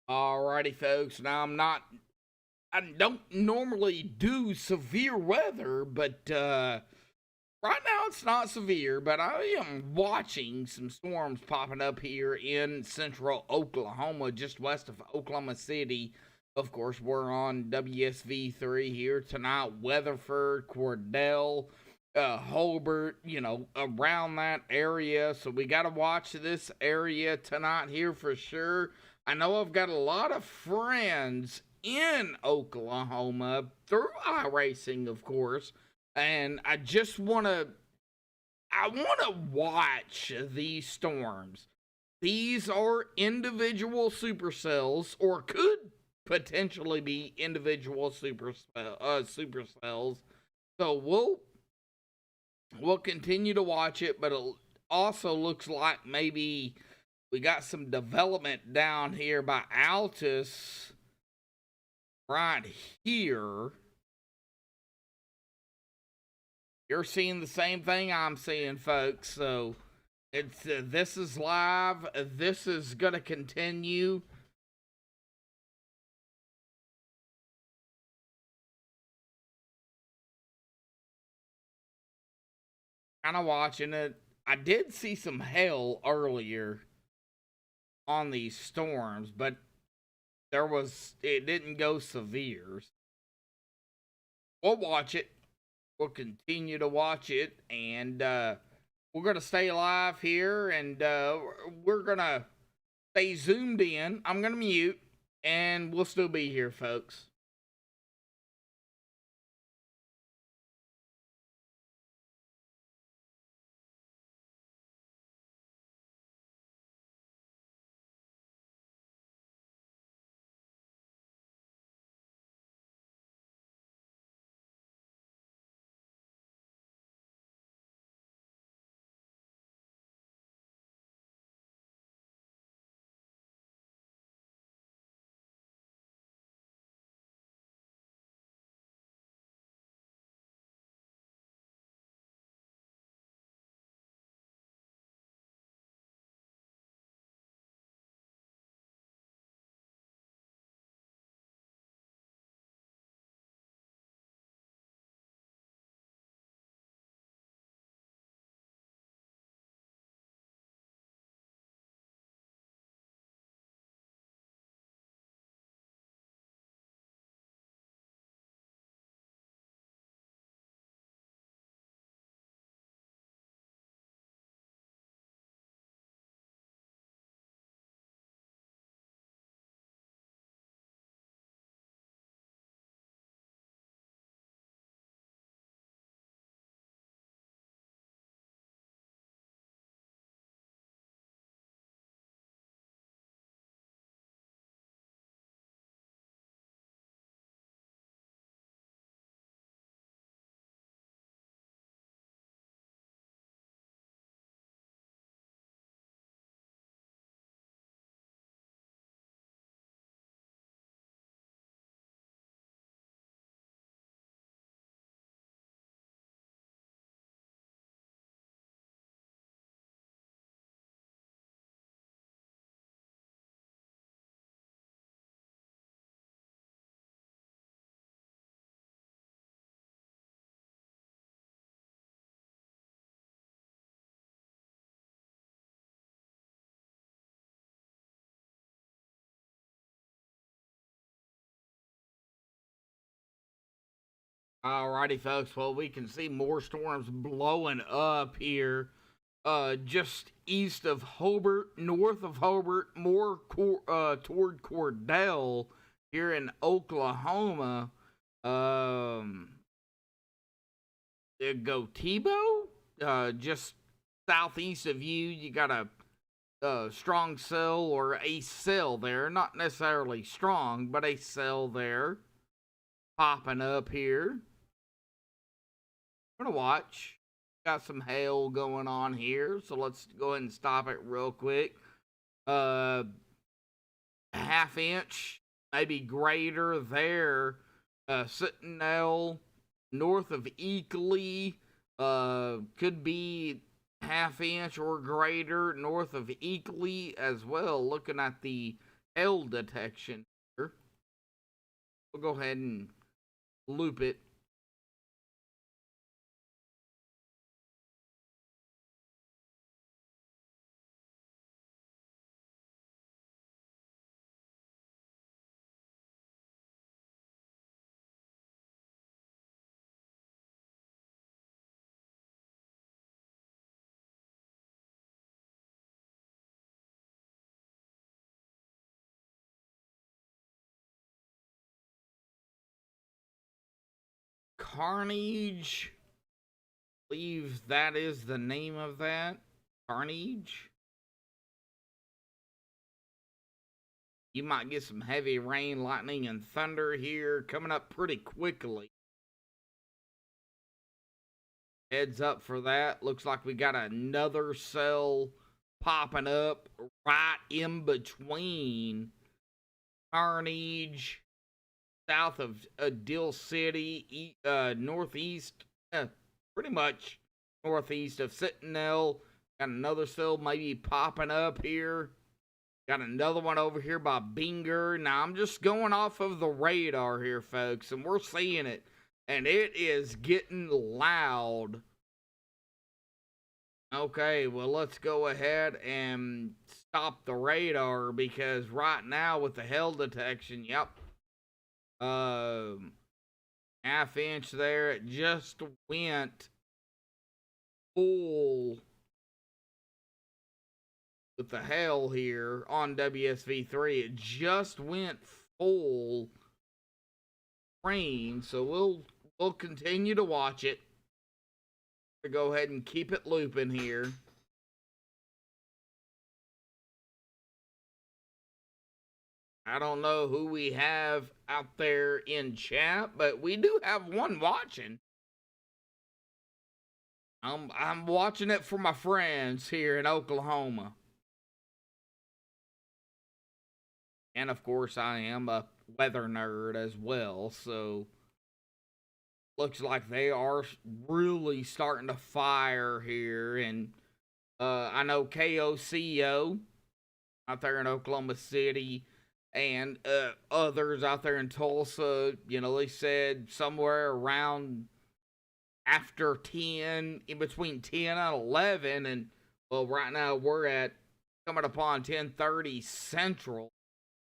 Alrighty, folks. Now I don't normally do severe weather, but right now it's not severe. But I am watching some storms popping up here in central Oklahoma, just west of Oklahoma City. Of course, we're on WSV3 here tonight. Weatherford, Cordell, Holbert, around that area. So we got to watch this area tonight here for sure. I know I've got a lot of friends in Oklahoma through iRacing, of course, and I want to watch these storms. These are individual supercells, or could potentially be individual supercells. So we'll continue to watch it, but it also looks like maybe we got some development down here by Altus right here. You're seeing the same thing I'm seeing, folks. So it's this is live. This is gonna continue. Kind of watching it. I did see some hail earlier on these storms, but it didn't go severe. We'll watch it. We'll continue to watch it, and we're gonna stay live here, and we're gonna stay zoomed in. I'm gonna mute, and we'll still be here, folks. Alrighty, folks. Well, we can see more storms blowing up here, just east of Hobart, north of Hobart, more toward Cordell here in Oklahoma. Go Tebow, just southeast of you. You got a strong cell or a cell there, not necessarily strong, but a cell there popping up here. We're gonna watch. Got some hail going on here, so let's go ahead and stop it real quick. A half inch, maybe greater there. Sentinel, north of Eakley, could be half inch or greater north of Eakley as well. Looking at the hail detection here. We'll go ahead and loop it. Carnage. I believe that is the name of that. Carnage. You might get some heavy rain, lightning, and thunder here coming up pretty quickly. Heads up for that. Looks like we got another cell popping up right in between Carnage, south of Dill City, northeast, pretty much northeast of Sentinel. Got another cell maybe popping up here. Got another one over here by Binger. Now, I'm just going off of the radar here, folks, and we're seeing it. And it is getting loud. Okay, well, let's go ahead and stop the radar because right now with the hail detection, yep. Half inch there. It just went full with the hail here on WSV3. It just went full rain, so we'll continue to watch it. Go ahead and keep it looping here. I don't know who we have out there in chat, but we do have one watching. I'm watching it for my friends here in Oklahoma. And of course, I am a weather nerd as well, so looks like they are really starting to fire here. And I know KOCO out there in Oklahoma City and others out there in Tulsa, you know, they said somewhere around after 10, in between 10 and 11. And, well, right now we're at coming upon 10:30 Central.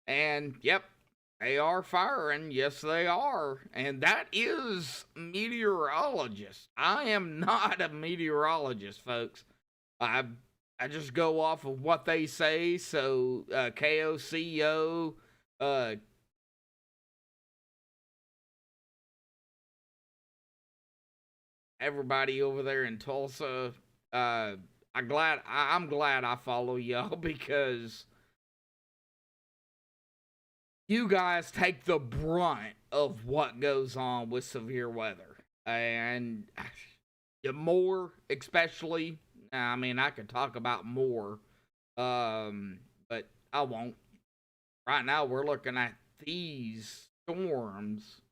And, yep, they are firing. Yes, they are. And that is meteorologist. I am not a meteorologist, folks. I just go off of what they say. So, KOCO, everybody over there in Tulsa, I'm glad I follow y'all because you guys take the brunt of what goes on with severe weather. And the more, especially, I mean, I could talk about more, but I won't. Right now, we're looking at these storms.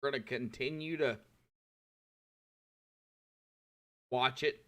We're going to continue to watch it.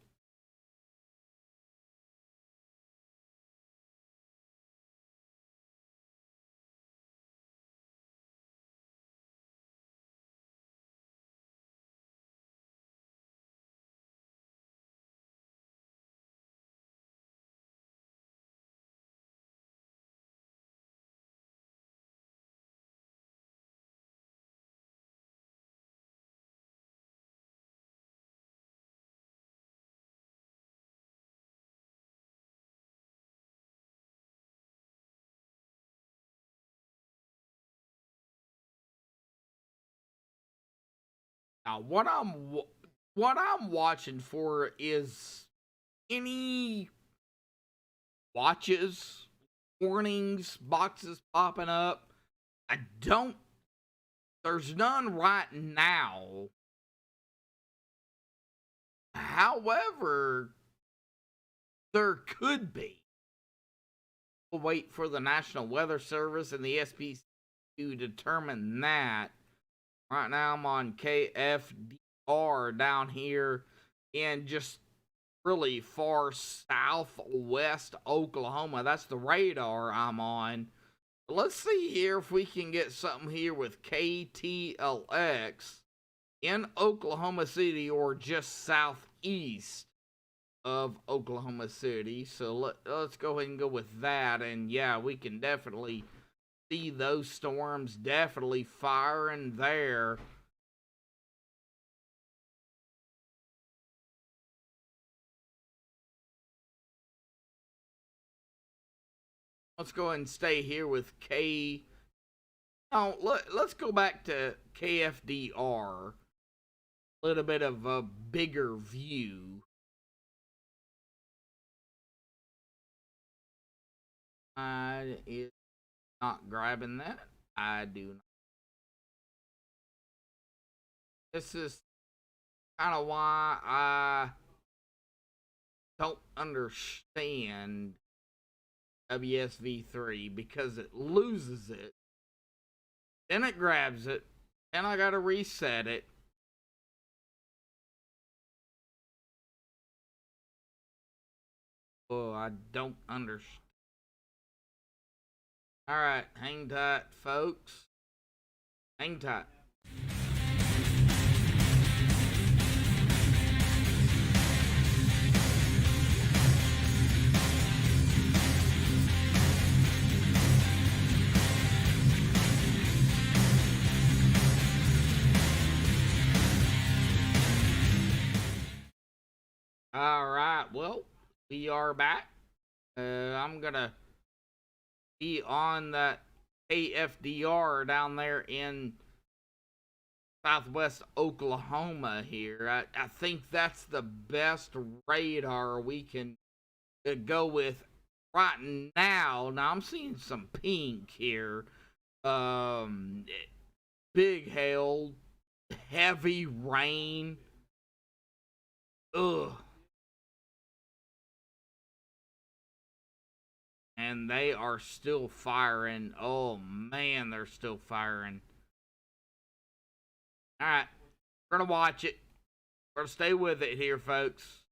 Now, what I'm watching for is any watches, warnings, boxes popping up. I don't, there's none right now. However, there could be. We'll wait for the National Weather Service and the SPC to determine that. Right now, I'm on KFDR down here in just really far southwest Oklahoma. That's the radar I'm on. Let's see here if we can get something here with KTLX in Oklahoma City or just southeast of Oklahoma City. So let's go ahead and go with that. And yeah, we can definitely see those storms definitely firing there. Let's go ahead and stay here with K. Oh, let's go back to KFDR. A little bit of a bigger view. I is not grabbing that. I do not. This is kind of why I don't understand WSV3, because it loses it, then it grabs it, and I gotta reset it. Oh, I don't understand. Alright, hang tight, folks. Hang tight. Alright, well, we are back. I'm gonna be on that KFDR down there in southwest Oklahoma here. I think that's the best radar we can go with right now. Now I'm seeing some pink here. Big hail, heavy rain. Ugh. And they are still firing. Oh man, they're still firing. Alright, we're gonna watch it. We're gonna stay with it here, folks.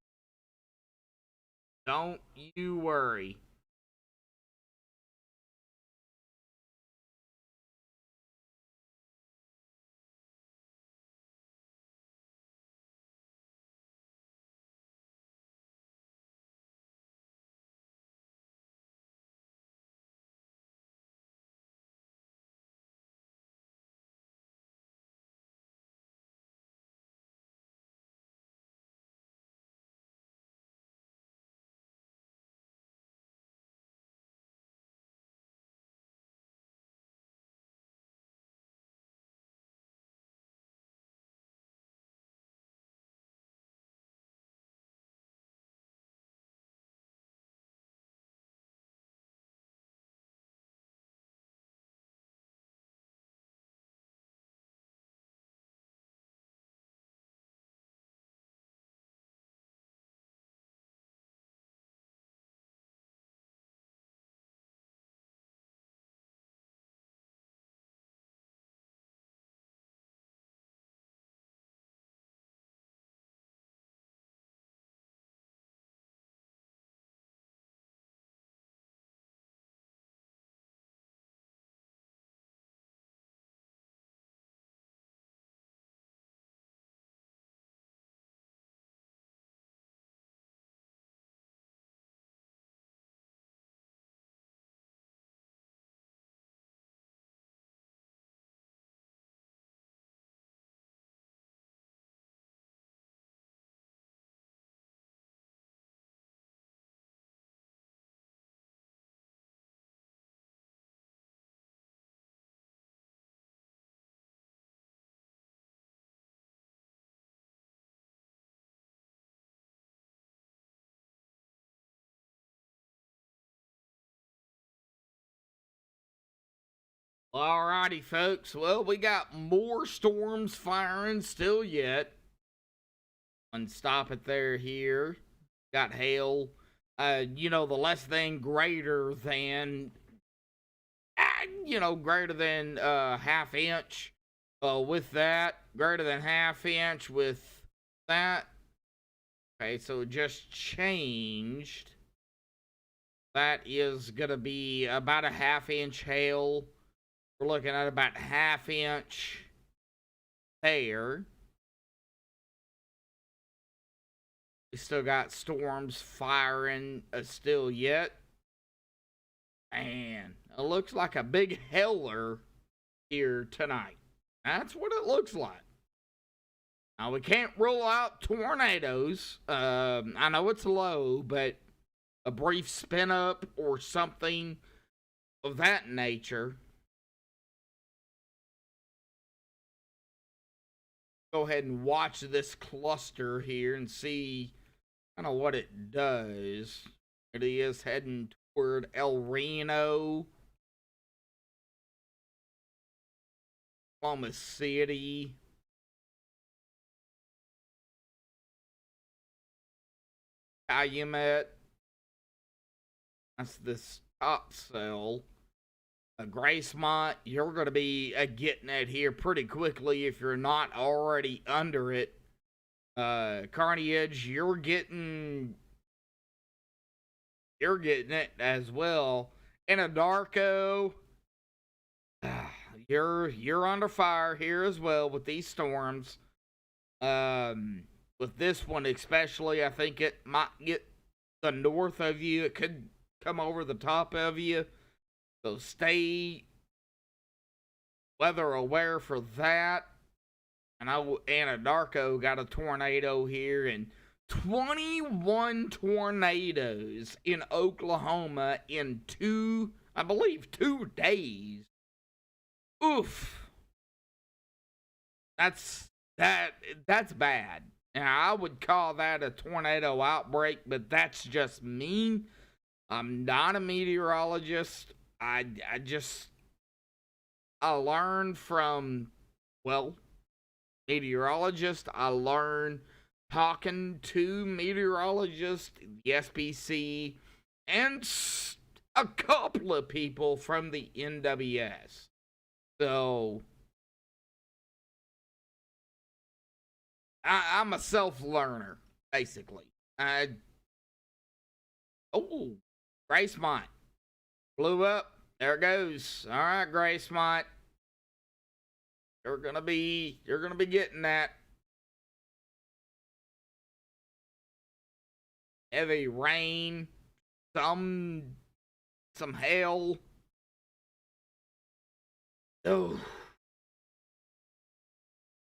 Don't you worry. Alrighty, folks. Well, we got more storms firing still yet. And stop it there here. Got hail. The less than greater than, greater than half inch. With that, greater than half inch with that. Okay, so it just changed. That is going to be about a half-inch hail. We're looking at about half-inch there. We still got storms firing still yet. Man, it looks like a big heller here tonight. That's what it looks like. Now, we can't rule out tornadoes. I know it's low, but a brief spin up or something of that nature. Go ahead and watch this cluster here and see kind of what it does. It is heading toward El Reno, Oklahoma City. Calumet. That's this top cell. Gracemont, you're going to be getting it here pretty quickly if you're not already under it. Carnegie, you're getting it as well. Anadarko, you're under fire here as well with these storms. With this one especially, I think it might get the north of you. It could come over the top of you. So stay weather aware for that. And Anadarko got a tornado here, and 21 tornadoes in Oklahoma in 2 days. Oof. That's bad. And I would call that a tornado outbreak, but that's just me. I'm not a meteorologist. I learned from, meteorologists. I learned talking to meteorologists, the SPC, and a couple of people from the NWS. So I'm a self-learner, basically. Gracemont blew up. There it goes. All right, Gracemont. You're gonna be getting that. Heavy rain, some hail. Oh,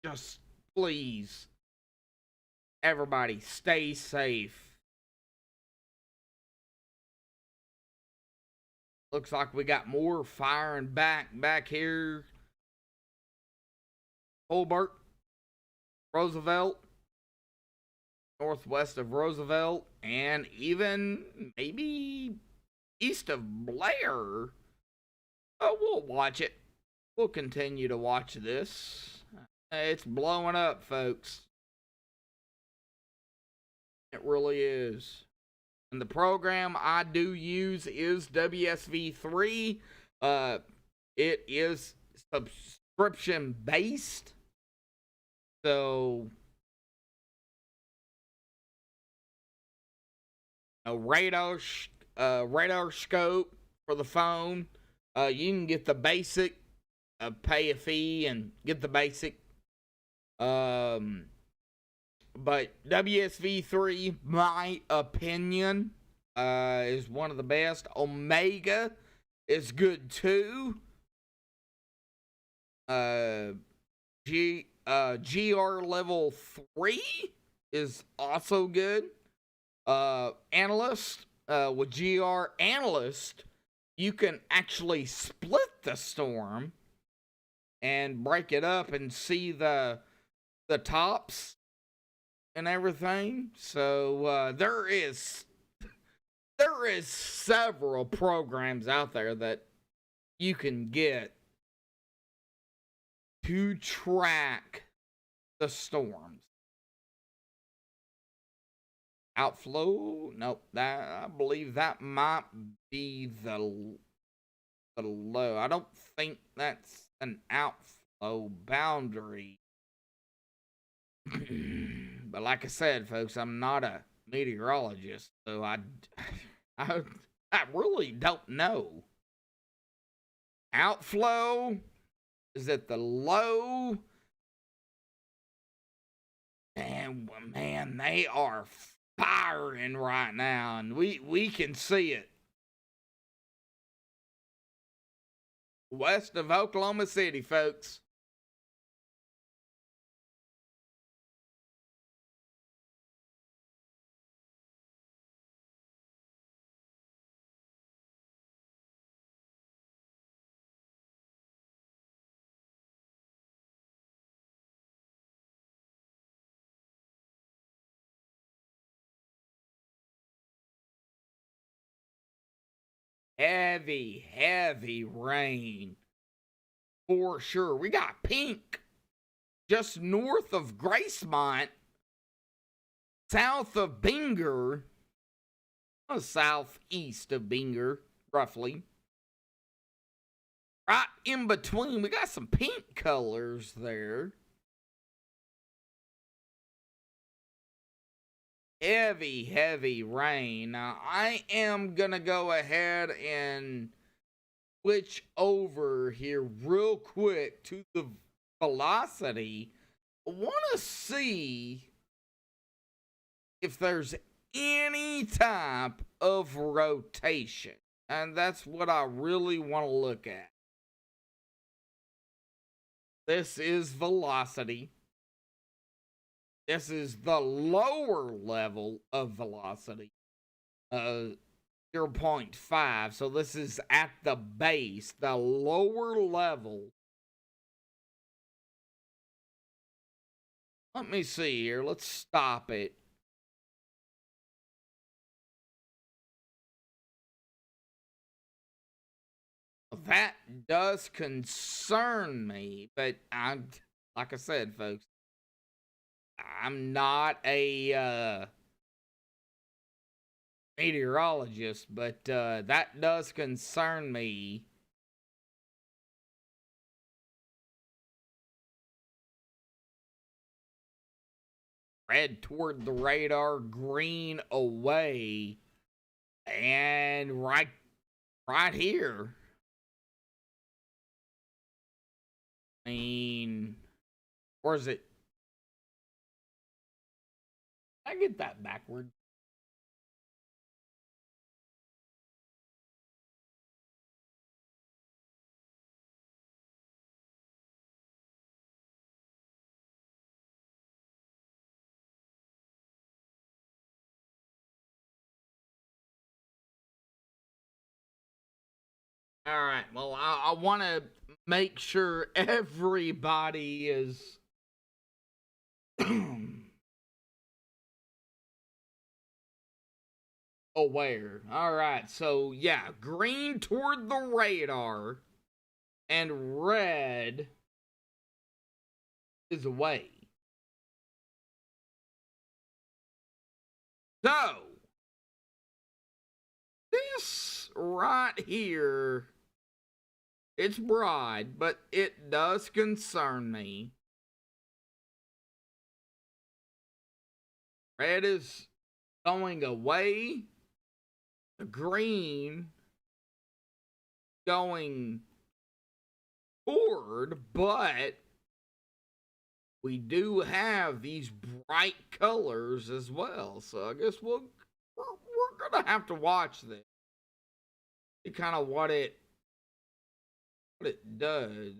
just please, everybody, stay safe. Looks like we got more firing back here. Holbert, Roosevelt, northwest of Roosevelt, and even maybe east of Blair. Oh, we'll watch it. We'll continue to watch this. It's blowing up, folks. It really is. And the program I do use is WSV3. It is subscription based. So a radar scope for the phone. You can get the basic, pay a fee and get the basic. But WSV3, my opinion, is one of the best. Omega is good too. GR level 3 is also good. Analyst, with GR Analyst, you can actually split the storm and break it up and see the tops and everything. So there is several programs out there that you can get to track the storms. Outflow? Nope. I believe that might be the low. I don't think that's an outflow boundary. But like I said, folks, I'm not a meteorologist, so I really don't know. Outflow is at the low. And man, they are firing right now, and we can see it. West of Oklahoma City, folks. Heavy rain. For sure. We got pink just north of Gracemont, south of Binger, southeast of Binger, roughly. Right in between, we got some pink colors there. Heavy rain. Now, I am going to go ahead and switch over here real quick to the velocity. I want to see if there's any type of rotation. And that's what I really want to look at. This is velocity. This is the lower level of velocity. 0.5. So this is at the base, the lower level. Let me see here. Let's stop it. That does concern me, but like I said, folks, I'm not a meteorologist, but that does concern me. Red toward the radar, green away, and right here. I mean, or is it? I get that backwards. All right. Well, I want to make sure everybody is aware. All right. So, yeah, green toward the radar and red is away. So, this right here, it's broad, but it does concern me. Red is going away. The green going toward, but we do have these bright colors as well. So I guess we're gonna have to watch this. See kind of what it does.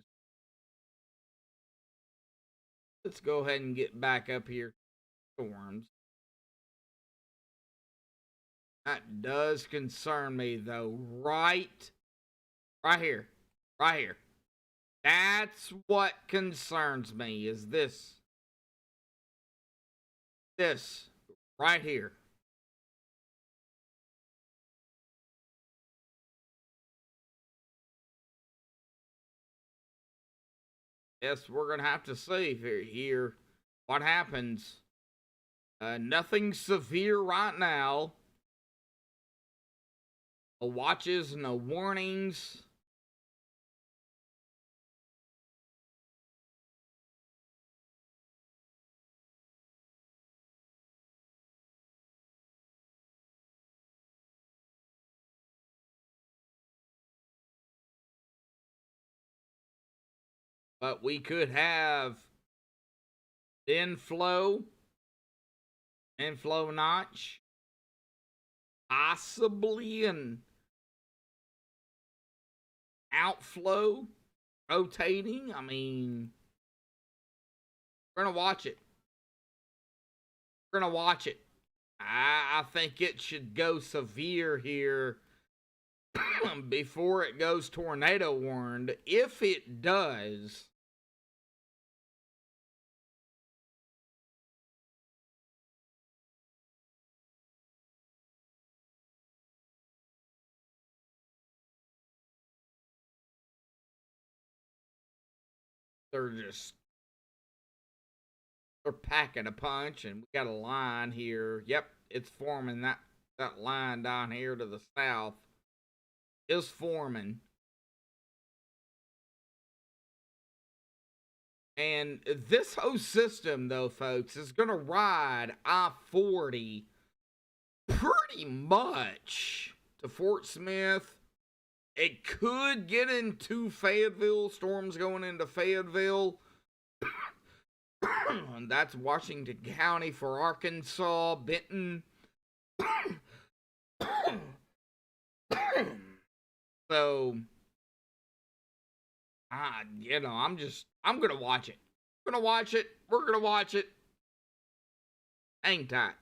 Let's go ahead and get back up here. Storms. That does concern me though. Right here. Right here. That's what concerns me, is this. This right here. Guess we're gonna have to see here what happens. Nothing severe right now. No watches, no warnings. But we could have inflow notch, possibly an outflow rotating. I mean, we're gonna watch it. We're gonna watch it. I think it should go severe here before it goes tornado warned. If it does, they're packing a punch, and we got a line here. Yep, it's forming. That line down here to the south is forming. And this whole system, though, folks, is going to ride I-40 pretty much to Fort Smith. It could get into Fayetteville. Storms going into Fayetteville. That's Washington County for Arkansas, Benton. So, I'm gonna watch it. We're gonna watch it. We're gonna watch it. Hang tight.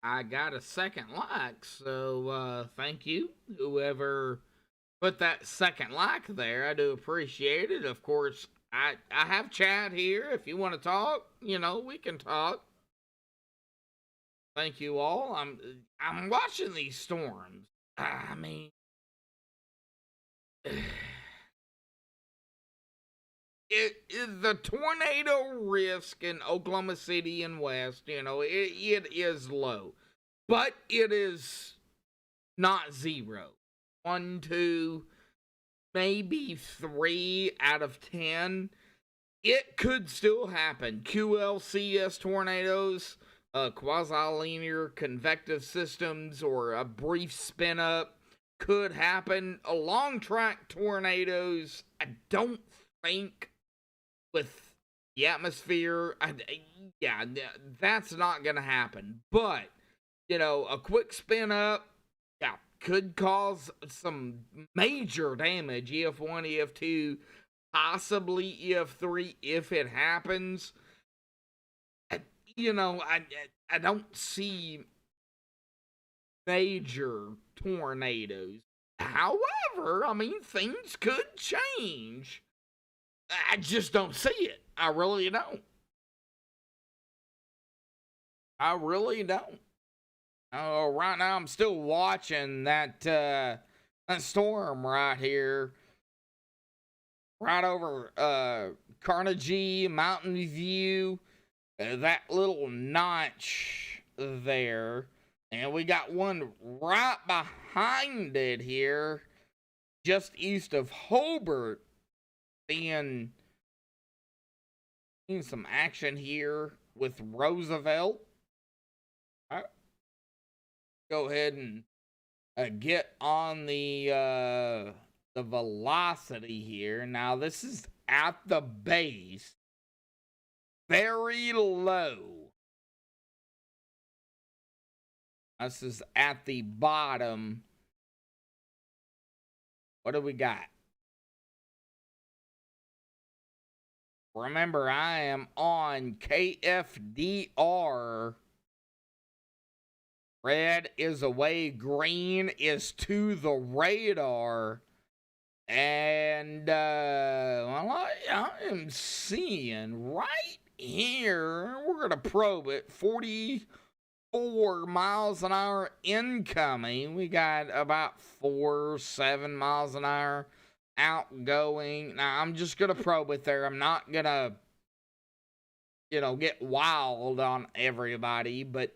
I got a second like, so thank you, whoever put that second like there. I do appreciate it. Of course, I have chat here. If you want to talk, we can talk. Thank you all. I'm watching these storms. I mean, the tornado risk in Oklahoma City and West, it is low, but it is not 0. 1, 2, maybe 3 out of 10. It could still happen. QLCS tornadoes, quasi-linear convective systems, or a brief spin up could happen. A long track tornadoes, I don't think with the atmosphere, that's not going to happen. But, a quick spin up, could cause some major damage. EF1, EF2, possibly EF3 if it happens. I don't see major tornadoes. However, things could change. I just don't see it. I really don't. Right now I'm still watching that storm right here. Right over Carnegie, Mountain View. That little notch there. And we got one right behind it here. Just east of Hobart. Seeing some action here with Roosevelt. All right. Go ahead and get on the velocity here. Now this is at the base, very low. This is at the bottom. What do we got? Remember, I am on KFDR. Red is away, green is to the radar. And, I am seeing right here, we're going to probe it, 44 miles an hour incoming. We got about 7 miles an hour outgoing. Now, I'm just going to probe it there. I'm not going to, get wild on everybody, but,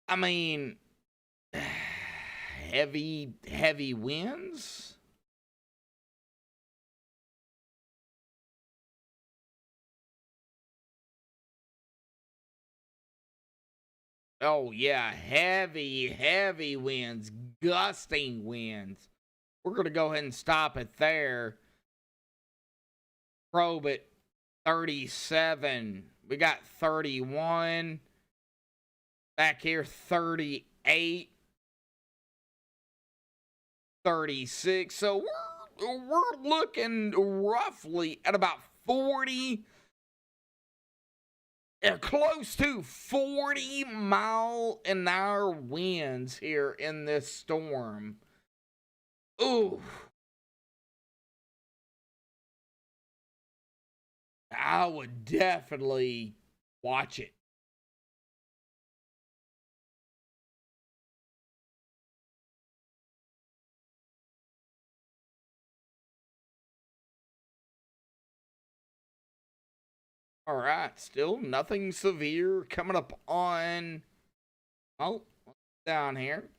heavy winds. Oh yeah, heavy winds, gusting winds. We're going to go ahead and stop it there. Probe at 37. We got 31. Back here, 38. 36. So we're looking roughly at about 40, close to 40 mile an hour winds here in this storm. Ooh. I would definitely watch it. All right, still nothing severe coming up on, down here.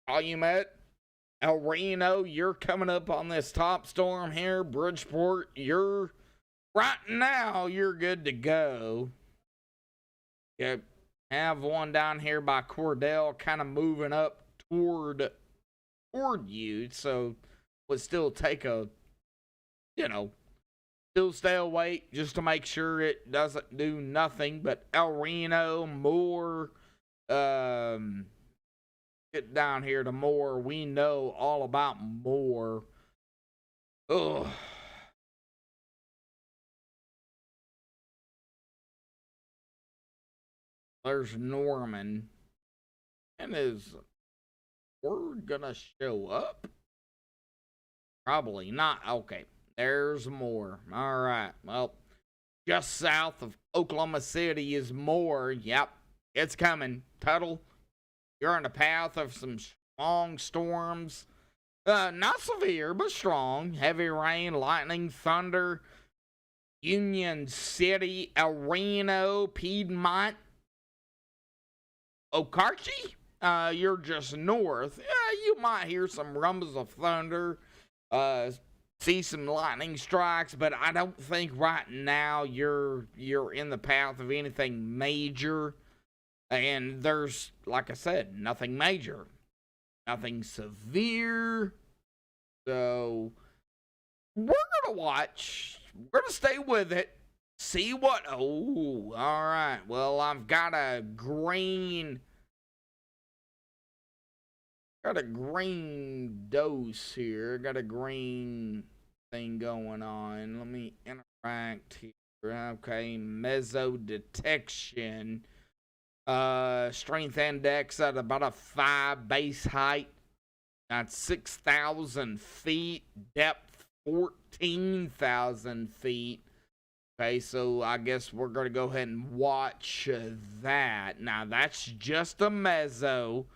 Calumet, El Reno, you're coming up on this top storm here. Bridgeport, right now, you're good to go. Yep. Have one down here by Cordell kind of moving up toward you, so would still take still stay awake just to make sure it doesn't do nothing. But El Reno, Moore, get down here to Moore. We know all about Moore. Ugh. There's Norman. And is word gonna show up? Probably not. Okay, there's Moore. All right. Well, just south of Oklahoma City is Moore. Yep, it's coming. Tuttle, you're on the path of some strong storms. Not severe, but strong. Heavy rain, lightning, thunder. Union City, El Reno, Piedmont, Okarche. You're just north. Yeah, you might hear some rumbles of thunder, see some lightning strikes, but I don't think right now you're in the path of anything major. And there's, like I said, nothing major, nothing severe. So we're gonna watch. We're gonna stay with it. See what. Oh, all right. Well, I've got a green. Got a green dose here. Got a green thing going on. Let me interact here. Okay, meso detection. Strength index at about a 5, base height at 6,000 feet, depth 14,000 feet. Okay, so I guess we're going to go ahead and watch that. Now, that's just a meso.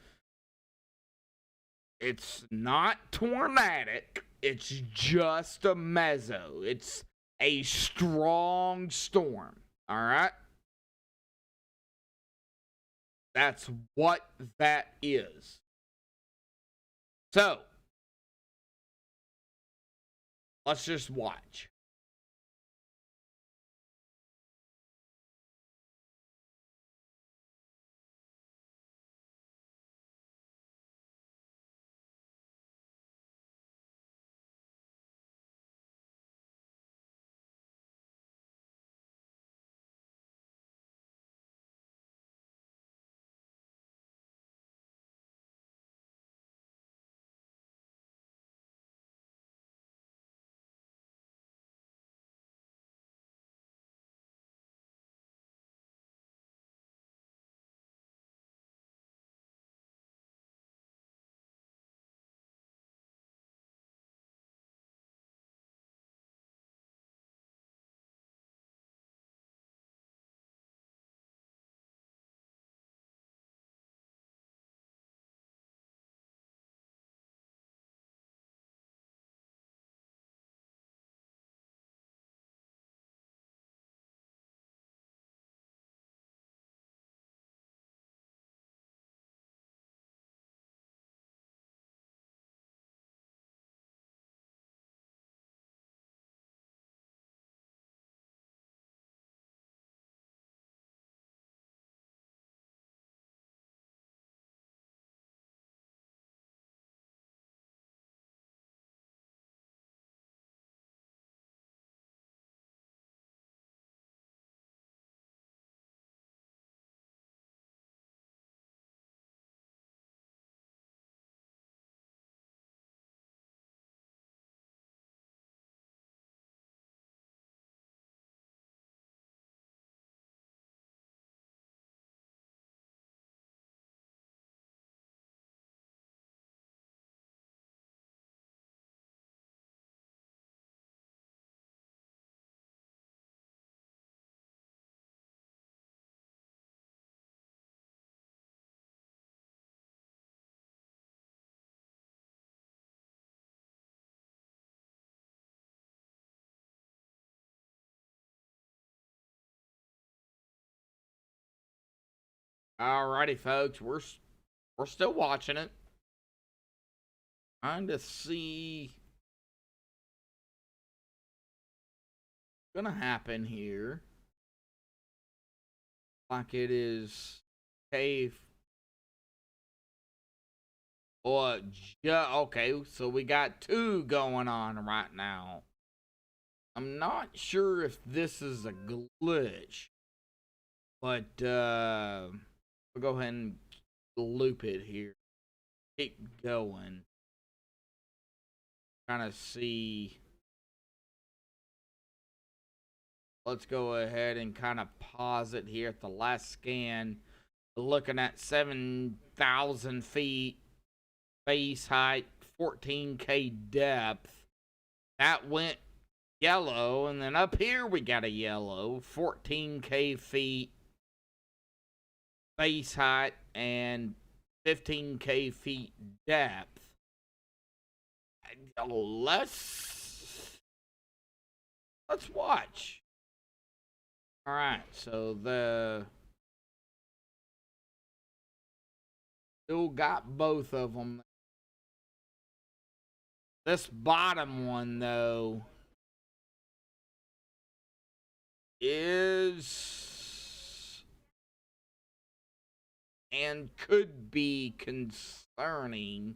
It's not tornadic. It's just a meso. It's a strong storm. All right? That's what that is. So, let's just watch. Alrighty, folks, we're still watching it. Trying to see what's gonna happen here. Like it is cave. Or okay, so we got two going on right now. I'm not sure if this is a glitch, but we'll go ahead and loop it here. Keep going. Trying to see. Let's go ahead and kind of pause it here at the last scan. Looking at 7,000 feet base height, 14K depth. That went yellow, and then up here we got a yellow, 14K feet base height and 15K feet depth. Let's watch. All right, so the still got both of them. This bottom one, though, is and could be concerning.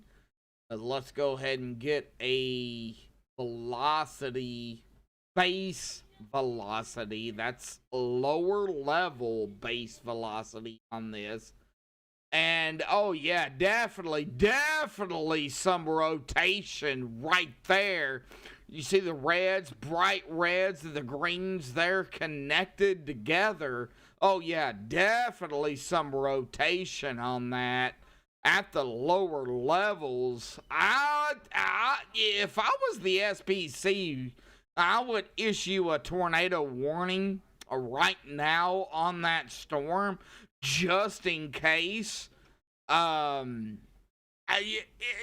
Let's go ahead and get a velocity, base velocity. That's lower level base velocity on this. And oh yeah, definitely some rotation right there. You see the reds, bright reds, and the greens there connected together. Oh yeah, definitely some rotation on that at the lower levels. If I was the SPC, I would issue a tornado warning right now on that storm, just in case.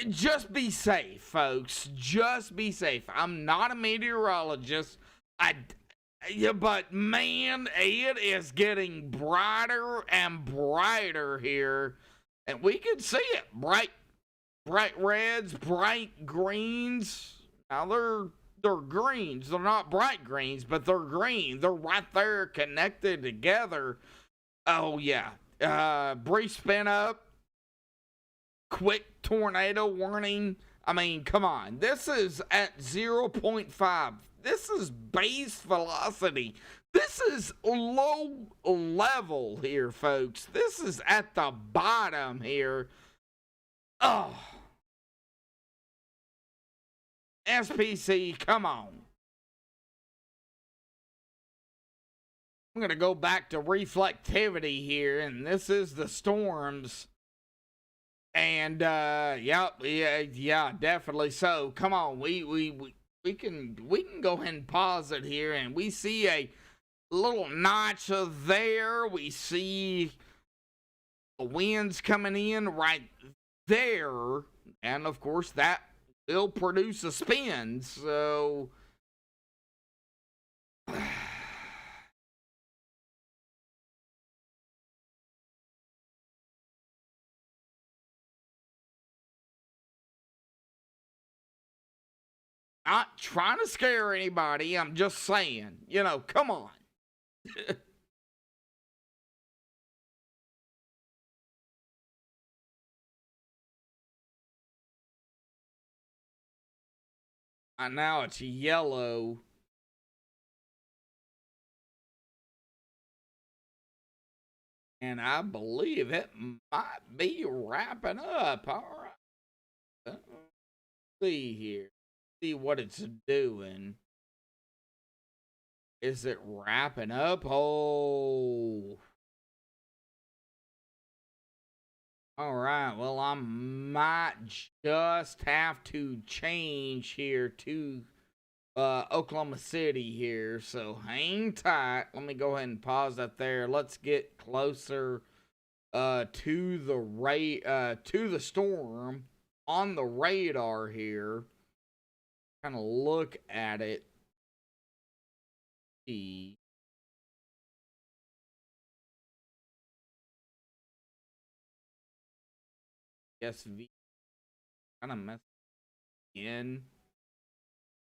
Just be safe, folks. Just be safe. I'm not a meteorologist. But man, it is getting brighter and brighter here, and we can see it. Bright reds, bright greens. Now they're greens. They're not bright greens, but they're green. They're right there connected together. Oh yeah. Brief spin up. Quick tornado warning. I mean, come on. This is at 0.5. This is base velocity. This is low level here, folks. This is at the bottom here. Oh. SPC, come on. I'm going to go back to reflectivity here, and this is the storms. And yeah, definitely so. Come on, we can go ahead and pause it here, and we see a little notch there. We see the winds coming in right there, and of course that will produce a spin. So not trying to scare anybody. I'm just saying, come on. Now it's yellow. And I believe it might be wrapping up. All right. Let's see here. See what it's doing. Is it wrapping up? Oh. All right. Well, I might just have to change here to Oklahoma City here. So hang tight. Let me go ahead and pause that there. Let's get closer to the storm on the radar here. Kind of look at it. See. SV kind of messed in.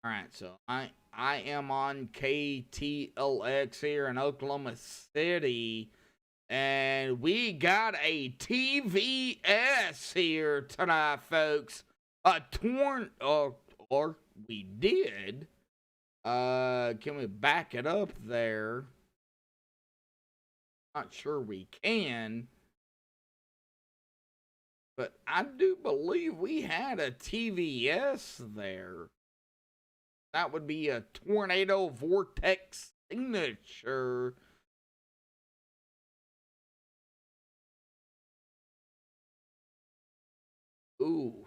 All right, so I am on KTLX here in Oklahoma City, and we got a TVS here tonight, folks. Or we did. Can we back it up there? Not sure we can. But I do believe we had a TVS there. That would be a tornado vortex signature. Ooh.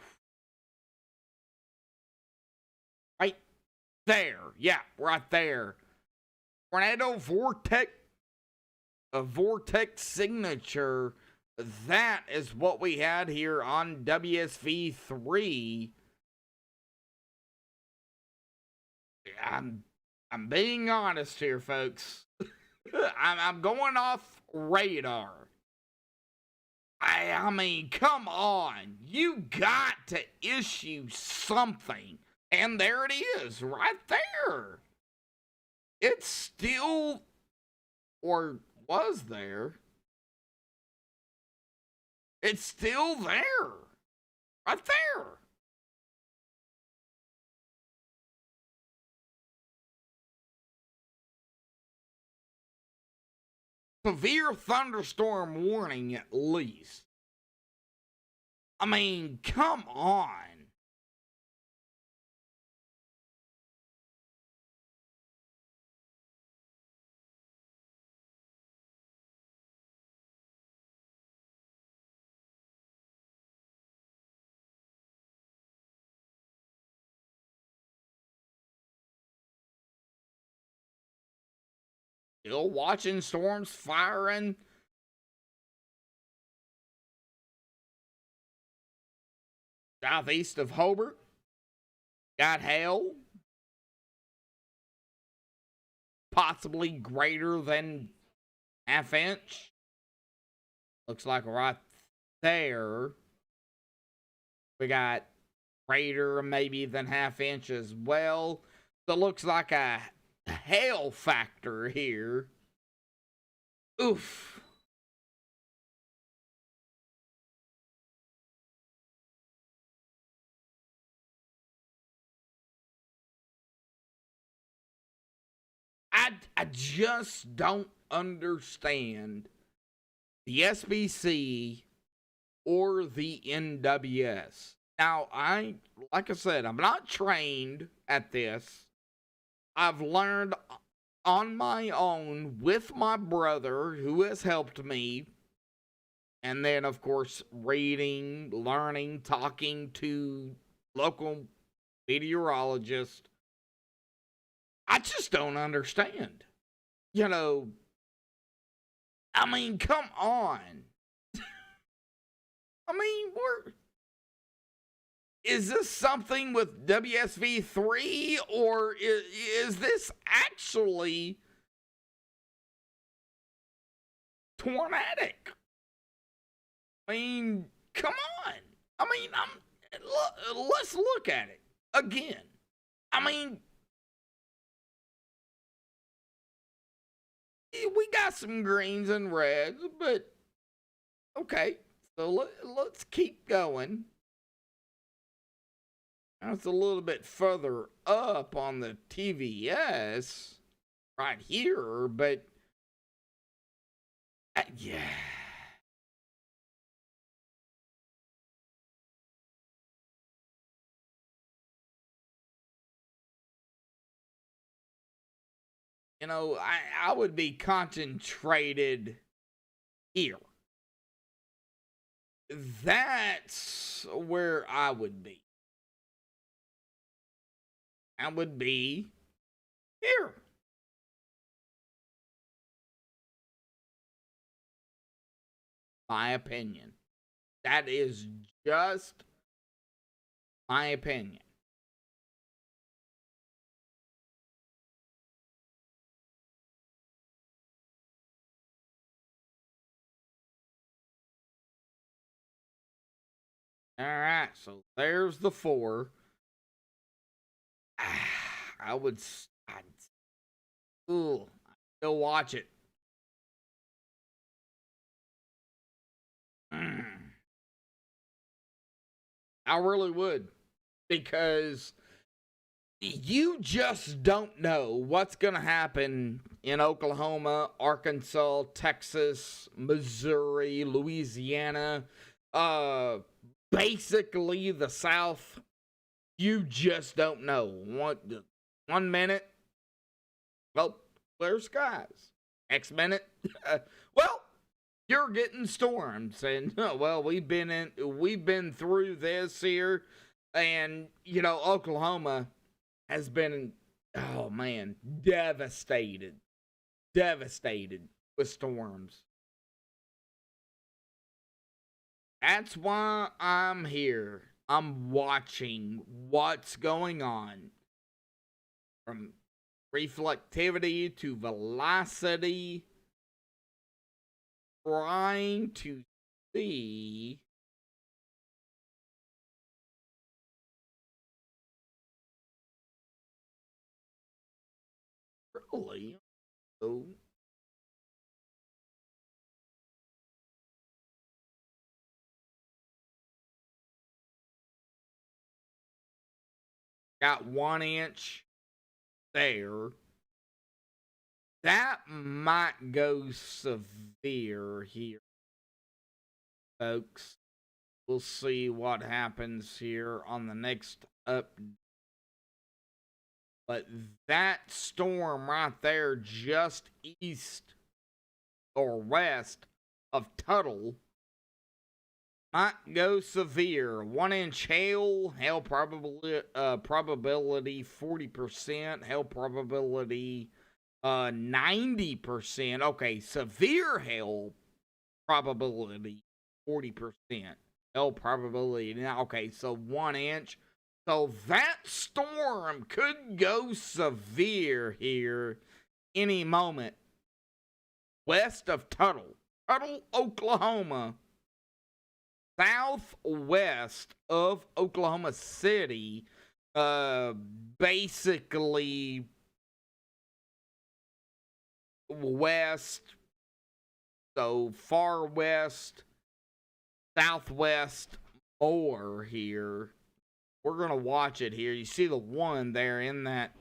Right there. Yeah, right there. Tornado vortex. A vortex signature. That is what we had here on WSV3. I'm being honest here, folks. I'm going off radar. I mean, come on. You got to issue something. And there it is, right there. It's still, or was there. It's still there. Right there. Severe thunderstorm warning, at least. I mean, come on. Still watching storms firing. Southeast of Hobart. Got hail. Possibly greater than ½ inch. Looks like right there. We got greater maybe than ½ inch as well. So it looks like a hail factor here. Oof. I just don't understand the SBC or the NWS. Now, like I said, I'm not trained at this. I've learned on my own with my brother who has helped me. And then, of course, reading, learning, talking to local meteorologists. I just don't understand. You know, I mean, come on. I mean, is this something with WSV3 or is this actually tornadic? I mean, come on. I mean, let's look at it again. I mean, we got some greens and reds, but okay. So let's keep going. Now it's a little bit further up on the TVS right here, but yeah. You know, I would be concentrated here. That's where I would be. I would be here. My opinion. That is just my opinion. All right, so there's the 4. I would, I'd still watch it. I really would, because you just don't know what's going to happen in Oklahoma, Arkansas, Texas, Missouri, Louisiana, basically the South. You just don't know. One minute, well, clear skies. Next minute, well, you're getting storms, and well, we've been through this here, and you know, Oklahoma has been, oh man, devastated with storms. That's why I'm here. I'm watching what's going on from reflectivity to velocity, trying to see really. So got 1 inch there. That might go severe here, folks. We'll see what happens here on the next update. But that storm right there, just east or west of Tuttle, might go severe. 1 inch hail probability 40%, hail probability 90%. Okay, severe hail probability 40%. Hail probability now. Okay, so 1 inch. So that storm could go severe here any moment. West of Tuttle, Oklahoma, southwest of Oklahoma City, basically west, so far west, southwest more here. We're going to watch it here. You see the one there in that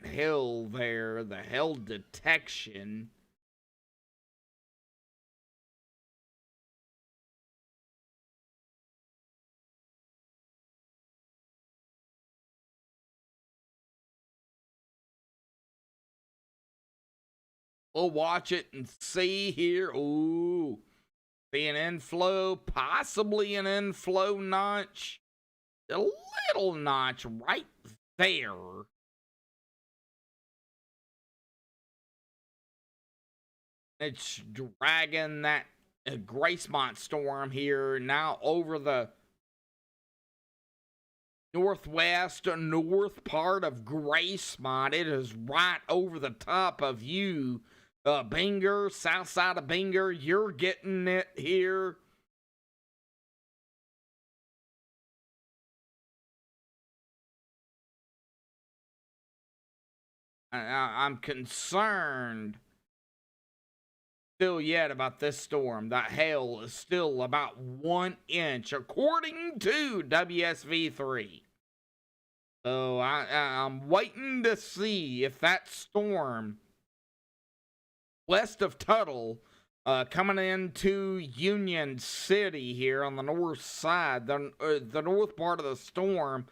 hill there, the hail detection. We'll watch it and see here. Ooh, see an inflow, possibly an inflow notch. A little notch right there. It's dragging that Gracemont storm here now over the northwest north part of Gracemont. It is right over the top of you. Binger, south side of Binger, you're getting it here. I'm concerned still yet about this storm. That hail is still about 1 inch, according to WSV3. So I'm waiting to see if that storm west of Tuttle, coming into Union City here on the north side, the north part of the storm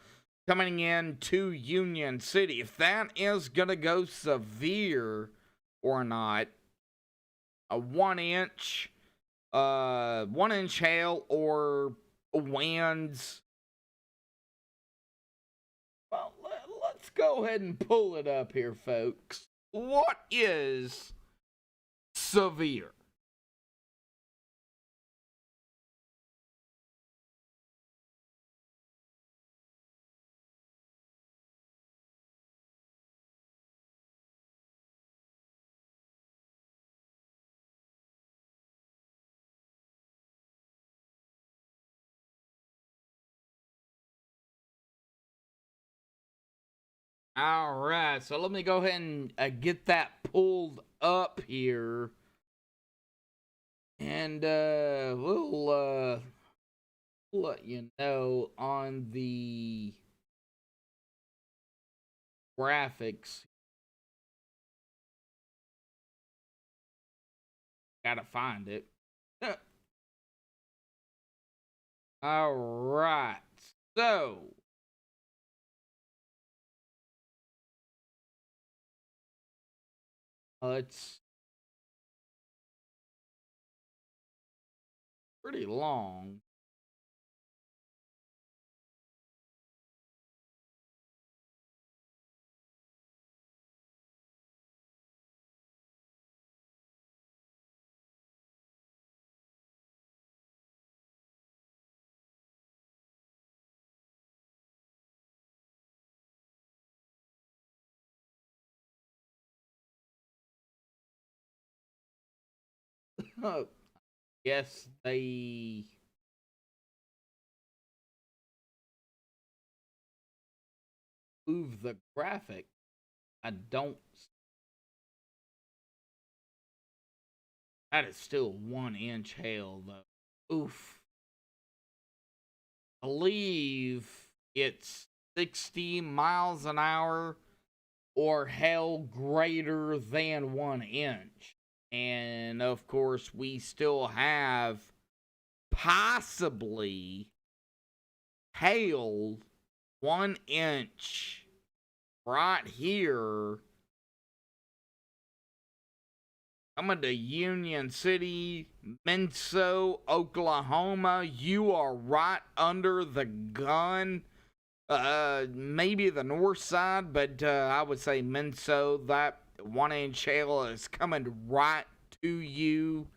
coming into Union City, if that is going to go severe or not. A 1 inch, 1 inch hail or winds. Well, let's go ahead and pull it up here, folks. What is severe? All right, so let me go ahead and get that pulled up here. And we'll let you know on the graphics. Gotta find it. All right, so it's pretty long. Yes, they move the graphic. I don't. That is still 1 inch hail, though. Oof. I believe it's 60 miles an hour or hail greater than 1 inch. And of course, we still have possibly hail 1 inch right here coming to Union City, Minso, Oklahoma. You are right under the gun. Maybe the north side, but I would say Minso. That 1 inch hail is coming right to you.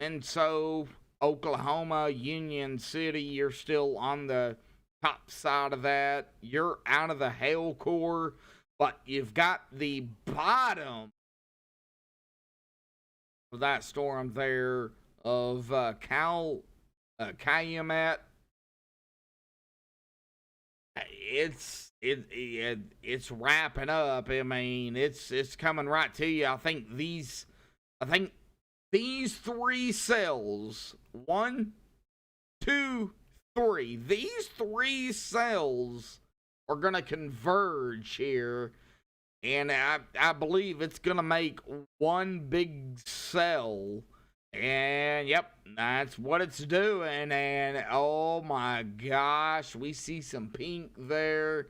Minso, Oklahoma, Union City. You're still on the top side of that. You're out of the hail core, but you've got the bottom of that storm there of Calumet. It's wrapping up. I mean, it's coming right to you. I think these three cells, 1, 2, 3. These three cells are going to converge here. And I believe it's going to make one big cell. And, yep, that's what it's doing. And, oh, my gosh, we see some pink there.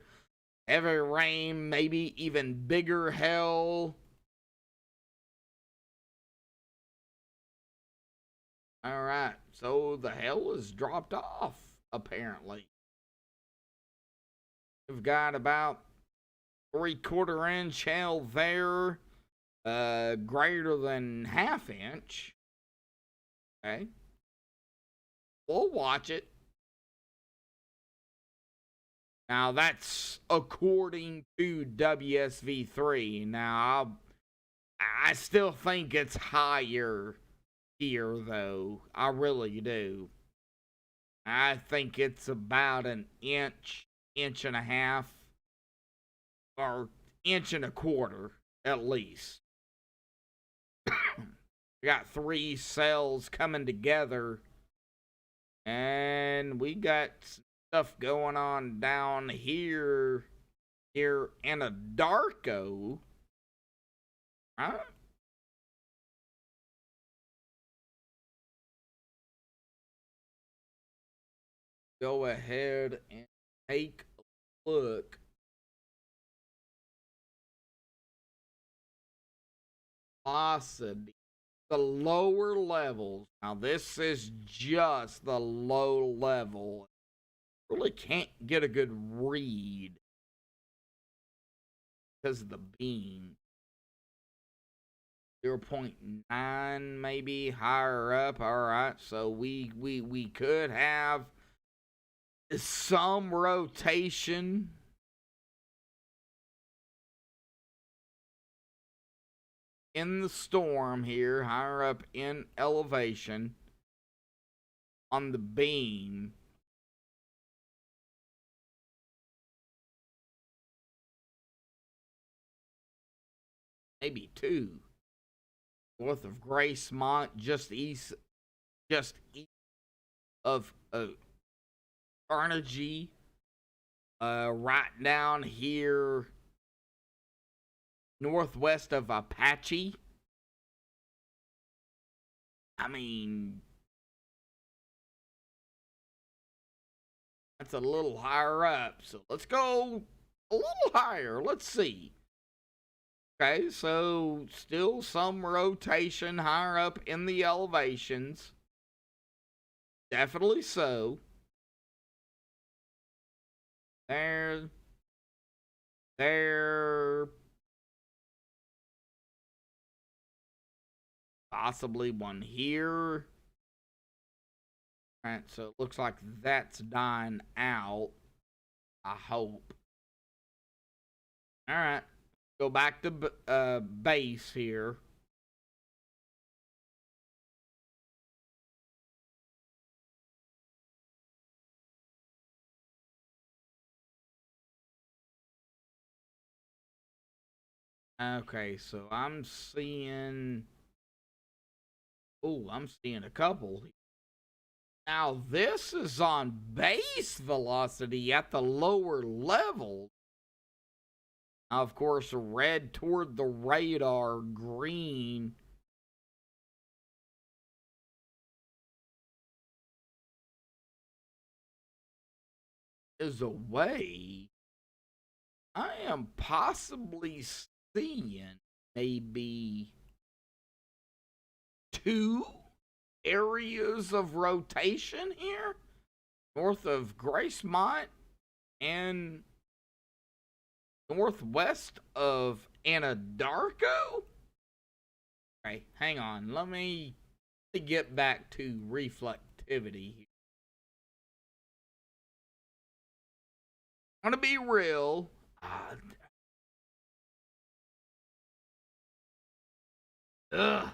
Heavy rain, maybe even bigger hail. All right, so the hail is dropped off, apparently. We've got about 3/4 inch hail there, greater than 1/2 inch. Okay, we'll watch it. Now that's according to WSV3. Now I still think it's higher here, though. I really do. I think it's about an inch, inch and a half, or 1.25 inches at least. We got 3 cells coming together, and we got stuff going on down here in Anadarko. Huh? Go ahead and take a look. Velocity. The lower levels. Now, this is just the low level. Really can't get a good read because of the beam. 0.9 maybe higher up. All right, so we could have some rotation in the storm here, higher up in elevation on the beam. Maybe 2. North of Gracemont, just east of Carnegie. Right down here northwest of Apache. I mean, that's a little higher up. So let's go a little higher. Let's see. Okay, so still some rotation higher up in the elevations. Definitely so. There. Possibly one here. Alright, so it looks like that's dying out. I hope. All right. Go back to base here. Okay, so I'm seeing. Oh, I'm seeing a couple. Now, this is on base velocity at the lower level. Now, of course, red toward the radar, green. Is away. I am possibly seeing maybe two areas of rotation here north of Gracemont and northwest of Anadarko. Okay, hang on. Let me get back to reflectivity here. I'm gonna be real. Ugh.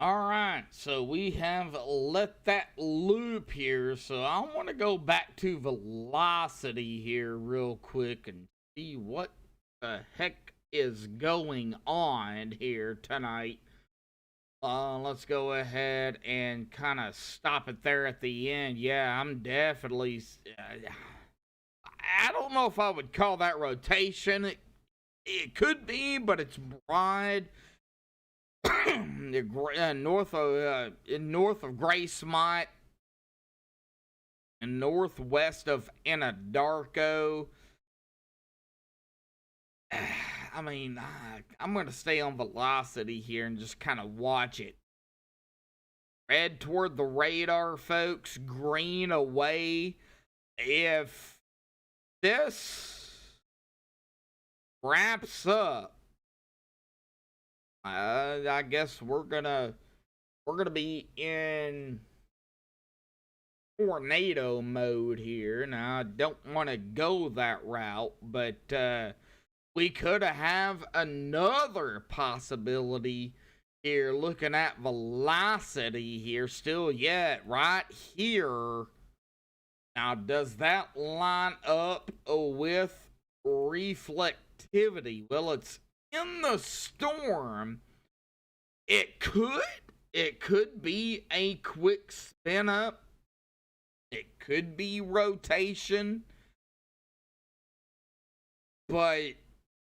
All right, so we have let that loop here. So I want to go back to velocity here real quick and see what the heck is going on here tonight. Let's go ahead and kind of stop it there at the end. Yeah, I'm definitely. I don't know if I would call that rotation. It could be, but it's broad. North of Gracemont and northwest of Anadarko. I mean, I'm going to stay on velocity here and just kind of watch it. Red toward the radar, folks. Green away. If this wraps up, I guess we're gonna be in tornado mode here. Now I don't want to go that route, but we could have another possibility here. Looking at velocity here, still yet right here. Now, does that line up with reflectivity? Well, it's in the storm. It could be a quick spin up. It could be rotation. But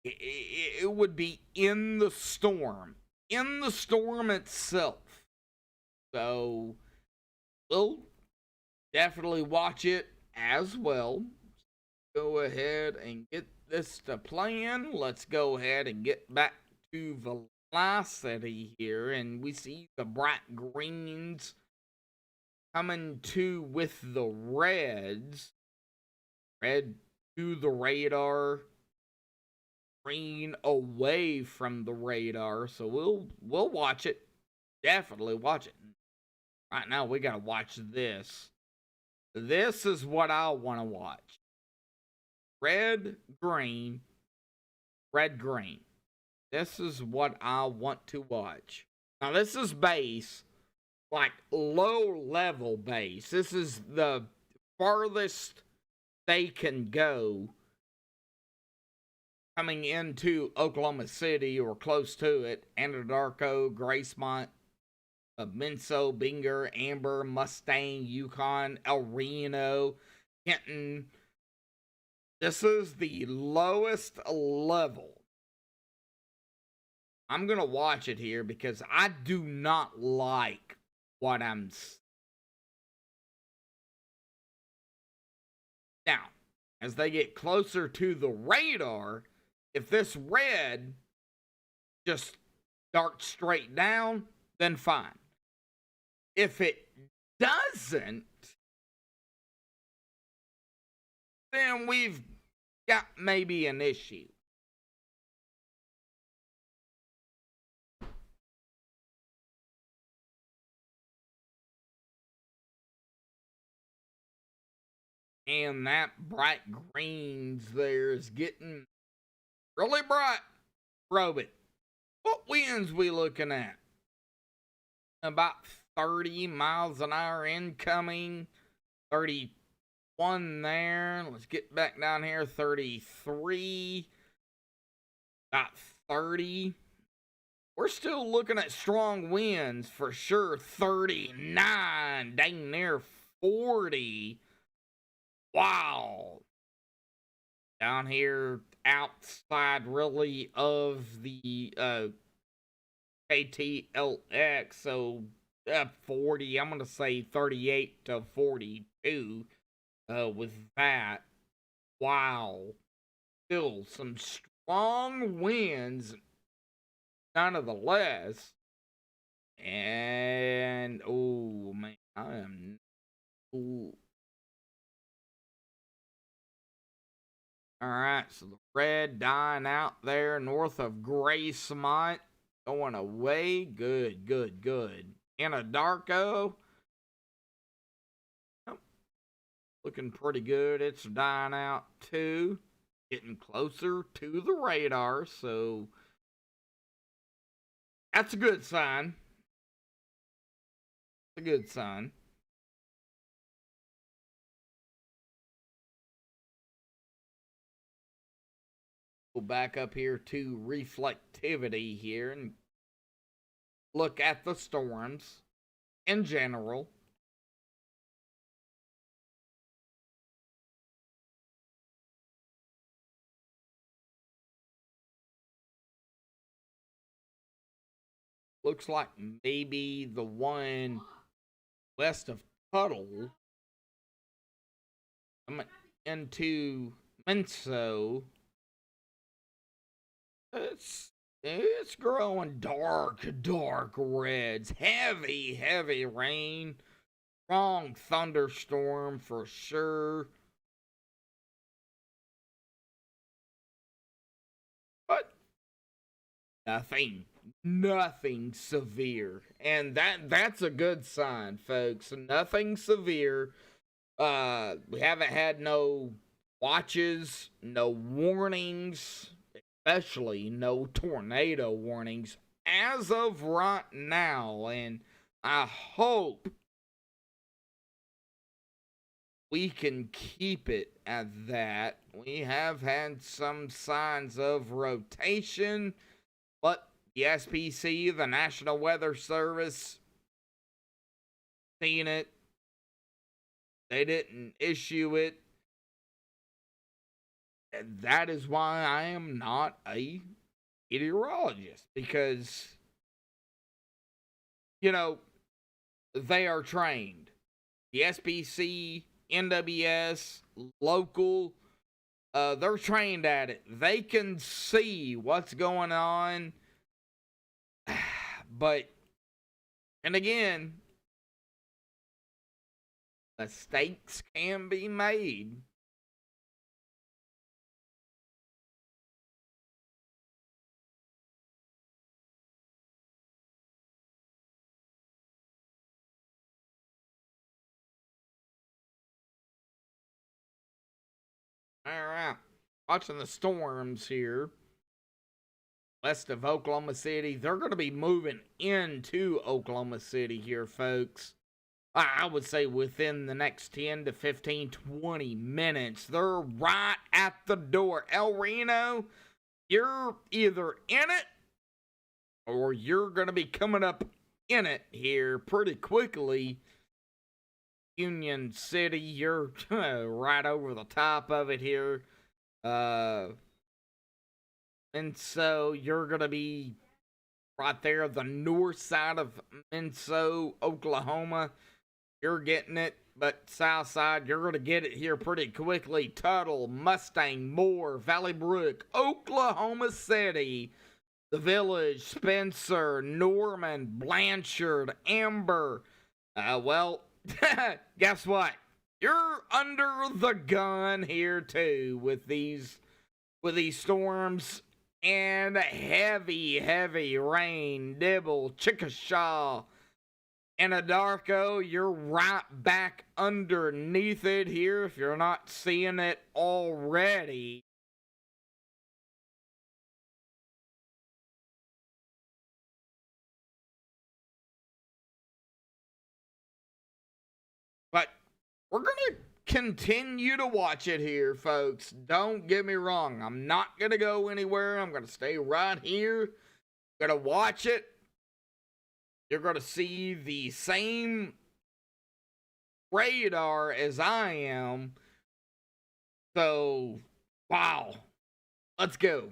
it would be in the storm. In the storm itself. So we'll definitely watch it as well. Go ahead and get this to plan. Let's go ahead and get back to velocity here. And we see the bright greens coming to with the reds. Red to the radar. Green away from the radar. So we'll watch it. Definitely watch it. Right now we gotta watch this. This is what I want to watch. Red, green, red, green. This is what I want to watch. Now, this is base, like low level base. This is the farthest they can go coming into Oklahoma City or close to it. Anadarko, Gracemont, Minso, Binger, Amber, Mustang, Yukon, El Reno, Kenton. This is the lowest level. I'm going to watch it here because I do not like what I'm seeing. Now, as they get closer to the radar, if this red just darts straight down, then fine. If it doesn't, then we've got maybe an issue. And that bright greens there is getting really bright. Probe it. What winds we looking at? About 30 miles an hour incoming. 31 there. Let's get back down here. 33. About 30. We're still looking at strong winds for sure. 39. Dang near 40. Wow. Down here outside really of the KTLX, so 40, I'm going to say 38 to 42 with that. Wow. Still some strong winds nonetheless. And, oh man, I am... Ooh. Alright, so the red dying out there north of Gracemont. Going away. Good, good, good. Anadarko. Oh, looking pretty good. It's dying out too. Getting closer to the radar, so that's a good sign. It's a good sign. Go back up here to reflectivity here and look at the storms in general. Looks like maybe the one west of Tuttle into Minso. It's growing dark reds. Heavy rain. Strong thunderstorm for sure. But nothing severe. And that's a good sign, folks. Nothing severe. We haven't had no watches, no warnings, especially no tornado warnings as of right now, and I hope we can keep it at that. We have had some signs of rotation, but the SPC, the National Weather Service, seen it. They didn't issue it. And that is why I am not a meteorologist, because, you know, they are trained. The SPC, NWS, local, they're trained at it. They can see what's going on. But, and again, mistakes can be made. All right. Watching the storms here. west of Oklahoma City. They're going to be moving into Oklahoma City here, folks. I would say within the next 10 to 15, 20 minutes. They're right at the door. El Reno, you're either in it or you're going to be coming up in it here pretty quickly. Union City, you're right over the top of it here. And so you're going to be right there, the north side of Minso, Oklahoma. You're getting it, but south side, you're going to get it here pretty quickly. Tuttle, Mustang, Moore, Valley Brook, Oklahoma City, the Village, Spencer, Norman, Blanchard, Amber. Well, guess what? You're under the gun here too with these storms and heavy rain. Dibble, Chickasha, Anadarko, you're right back underneath it here if you're not seeing it already. But we're going to continue to watch it here, folks. Don't get me wrong. I'm not going to go anywhere. I'm going to stay right here. Going to watch it. You're going to see the same radar as I am. So, wow. Let's go.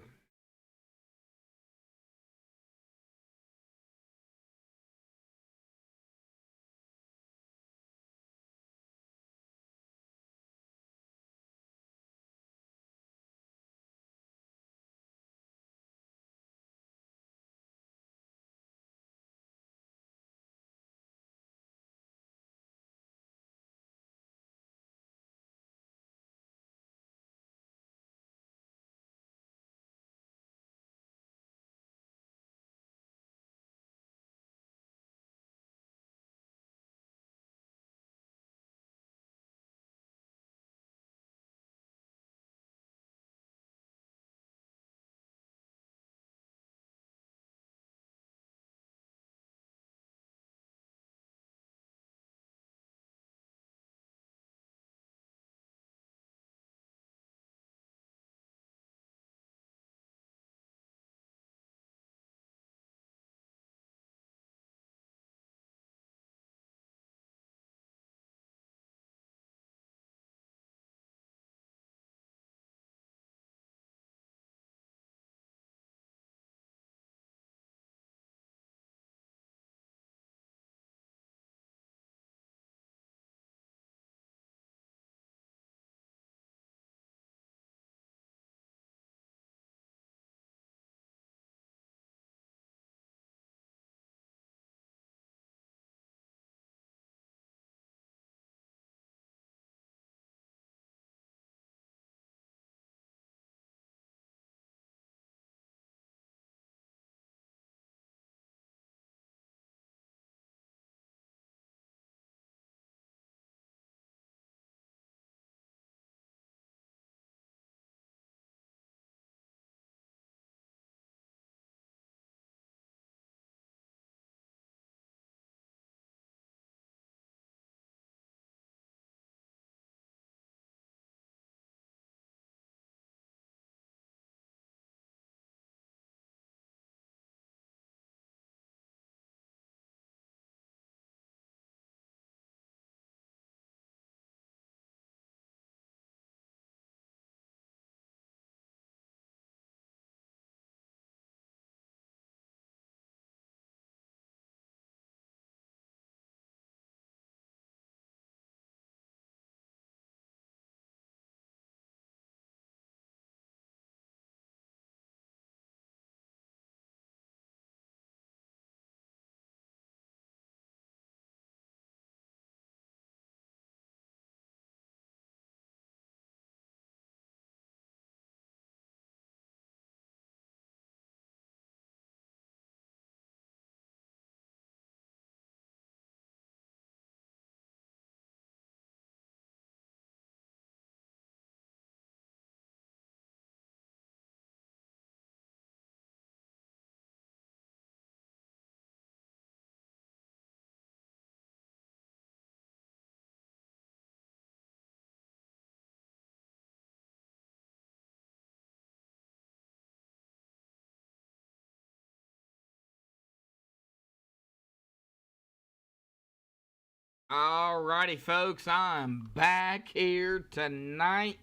Alrighty, folks, I'm back here tonight.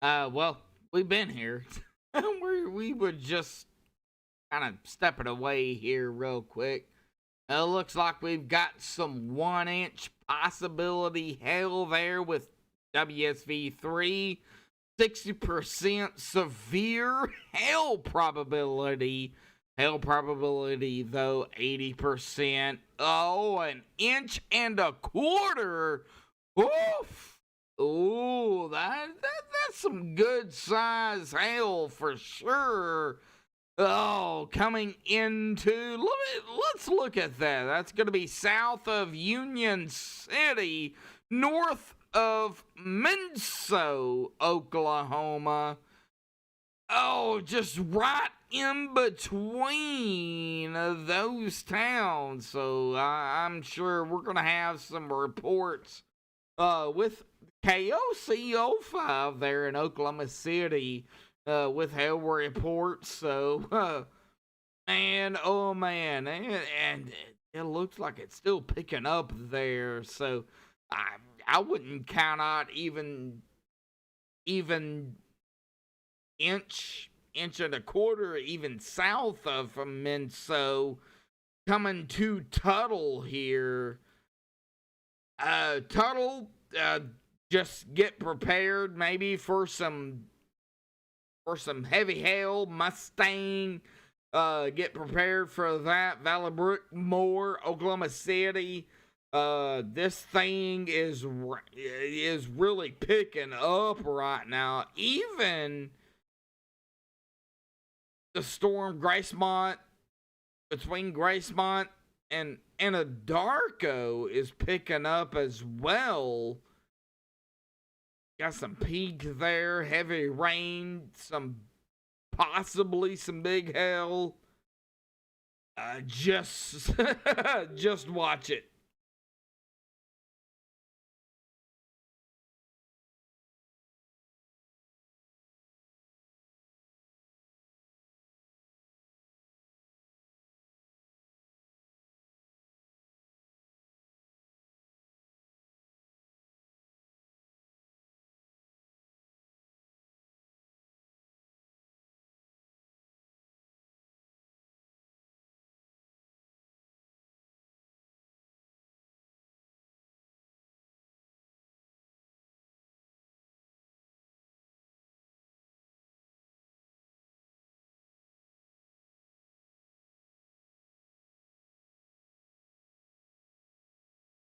Well, we've been here. we were just kind of stepping away here real quick. It looks like we've got some 1-inch possibility hail there with WSV3. 60% severe hail probability. Hail probability, though, 80%. Oh, 1.25 inches. Oof. Ooh, that's some good size hail for sure. Oh, coming into, let's look at that. That's going to be south of Union City, north of Minso, Oklahoma. Oh, just right in between those towns. So I'm sure we're going to have some reports with KOC05 there in Oklahoma City with hail reports. So, man, oh man. And it looks like it's still picking up there. So I wouldn't count out even inch and a quarter, even south of Minso, coming to Tuttle here. Tuttle, just get prepared maybe for some heavy hail. Mustang, get prepared for that. Valley Brook, Moore, Oklahoma City. This thing is really picking up right now. Even the storm Gracemont, between Gracemont and Anadarko, is picking up as well. Got some peak there, heavy rain, possibly some big hail. Just watch it.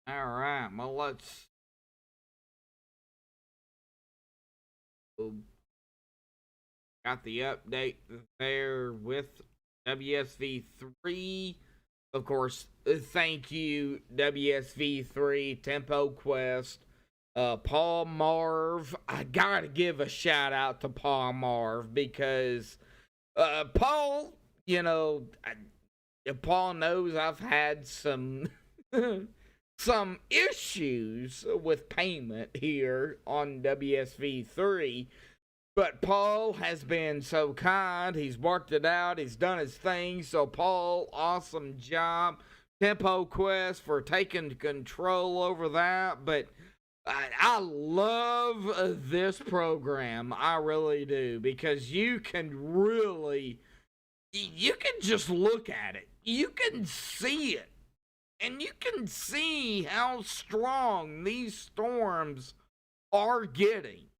All right, well, let's got the update there with WSV3. Of course, thank you, WSV3, Tempo Quest, Paul Marv. I gotta give a shout out to Paul Marv because Paul, Paul knows I've had some some issues with payment here on WSV3. But Paul has been so kind. He's worked it out. He's done his thing. So, Paul, awesome job. Tempo Quest for taking control over that. But I love this program. I really do. Because you can just look at it. You can see it. And you can see how strong these storms are getting.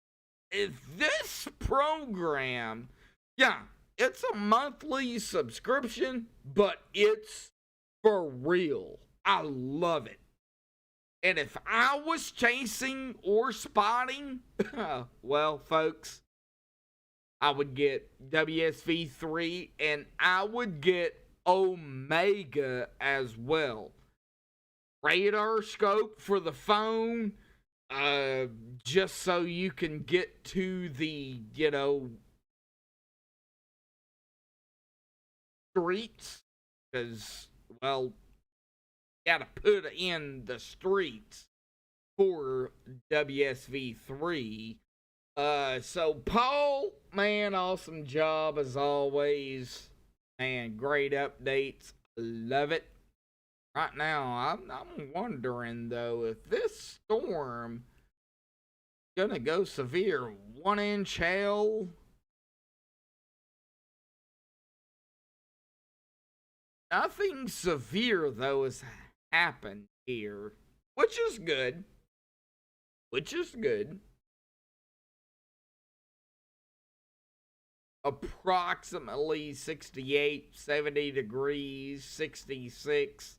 This program, yeah, it's a monthly subscription, but it's for real. I love it. And if I was chasing or spotting, well, folks, I would get WSV3 and I would get Omega as well. Radar scope for the phone, just so you can get to the, streets, because, well, you gotta put in the streets for WSV3. So Paul, man, awesome job as always. Man, great updates. Love it. right now, I'm wondering though if this storm gonna go severe. 1 inch hail. Nothing severe though has happened here, which is good. Which is good. Approximately 68, 70 degrees, 66.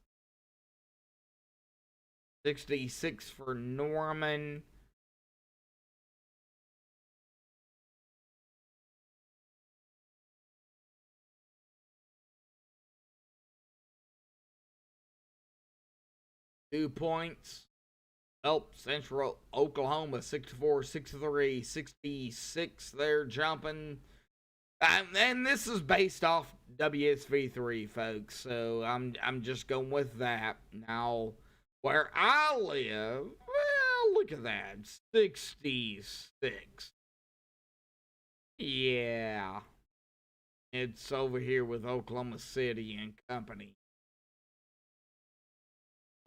66 for Norman. Dew points. Oh, Central Oklahoma 64, 63, 66. They're jumping. And this is based off WSV3, folks. So I'm just going with that. Now, where I live, well, look at that. 66. Yeah. It's over here with Oklahoma City and company.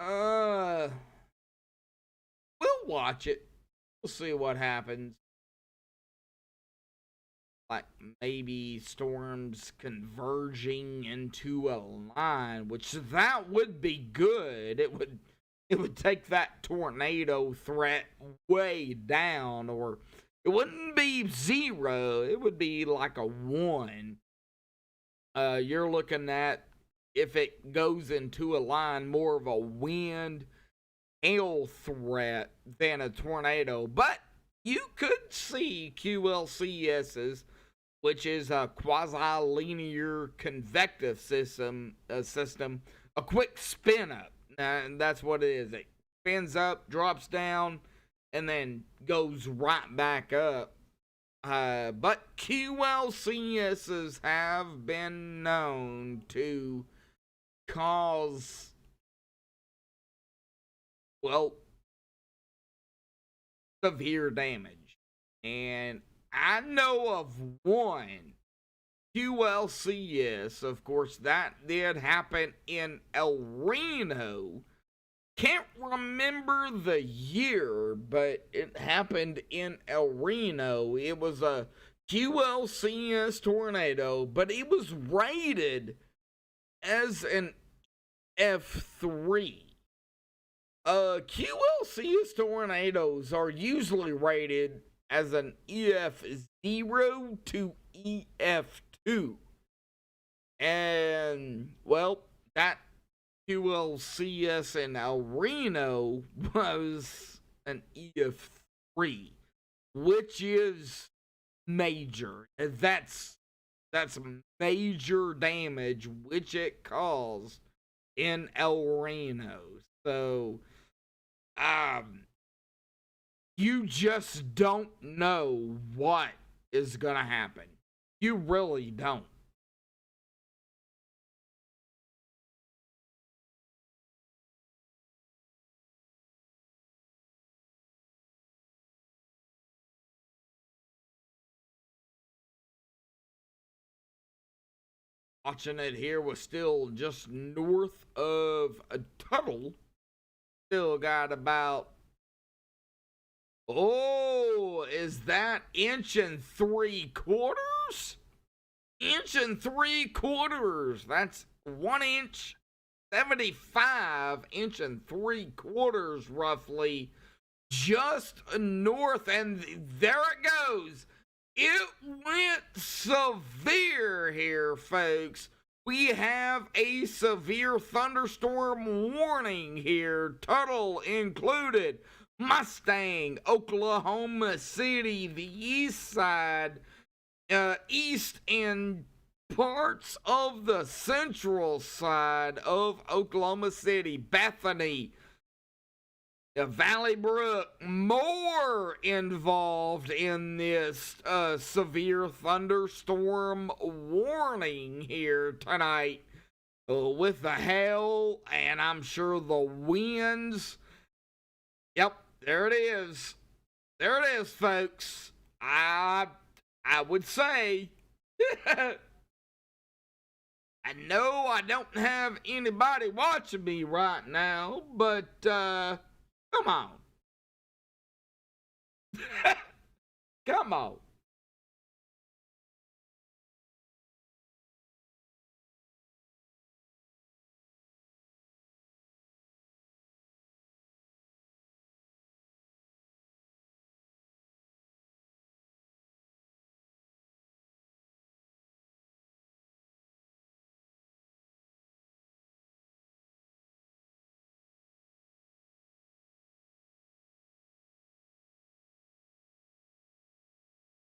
We'll watch it. We'll see what happens. Like maybe storms converging into a line, which that would be good. It would take that tornado threat way down, or it wouldn't be 0. It would be like a 1. You're looking at, if it goes into a line, more of a wind hail threat than a tornado. But you could see QLCS's, which is a quasi-linear convective system, a quick spin up. And that's what it is. It spins up, drops down, and then goes right back up. But QLCSs have been known to cause, well, severe damage. And I know of one QLCS, of course, that did happen in El Reno. Can't remember the year, but it happened in El Reno. It was a QLCS tornado, but it was rated as an F3. QLCS tornadoes are usually rated as an EF0 to EF2. And, well, that QLCS in El Reno was an EF3, which is major. That's major damage which it caused in El Reno. So, you just don't know what is gonna happen. You really don't. Watching it here was still just north of a Tuttle. Still got about, oh, is that 1.75 inches? 1.75 inches. That's 1 inch, 75 1.75 inches roughly, just north. And there it goes. It went severe here, folks. We have a severe thunderstorm warning here, Tuttle included. Mustang, Oklahoma City, the east side, east and parts of the central side of Oklahoma City, Bethany, Valley Brook, more involved in this severe thunderstorm warning here tonight, with the hail, and I'm sure the winds. Yep, there it is. There it is, folks. I would say I know I don't have anybody watching me right now, but come on. Come on.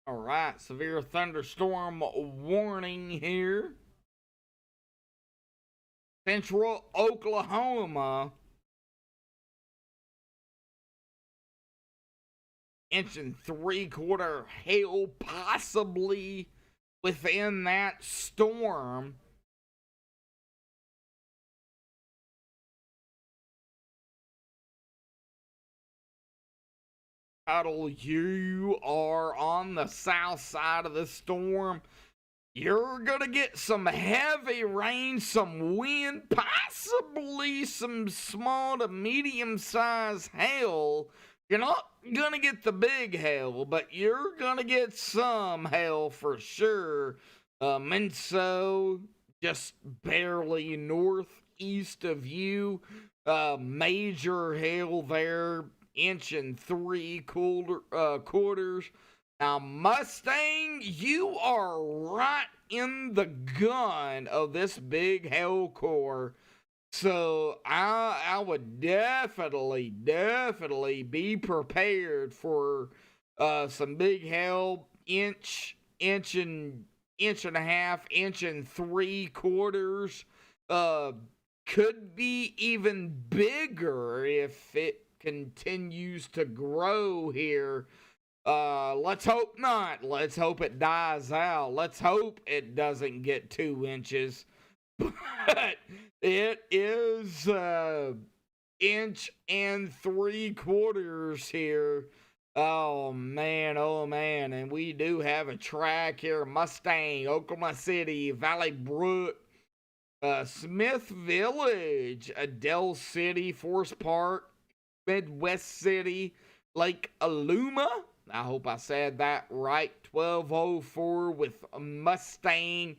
All right, severe thunderstorm warning here. Central Oklahoma. Inch and 3/4 hail possibly within that storm. Tuttle, you are on the south side of the storm. You're going to get some heavy rain, some wind, possibly some small to medium sized hail. You're not going to get the big hail, but you're going to get some hail for sure. Minso, just barely northeast of you. Major hail there, inch and 3/4. Now, Mustang, you are right in the gun of this big hail core. So I would definitely be prepared for some big hail, inch and a half, inch and 3/4. Could be even bigger if it continues to grow here. Let's hope not. Let's hope it dies out. Let's hope it doesn't get 2 inches. But it is inch and 3/4 here. Oh man, and we do have a track here. Mustang, Oklahoma City, Valley Brook, Smith Village, Adele City, Forest Park, Midwest City, Lake Aluma. I hope I said that right. 1204 with Mustang.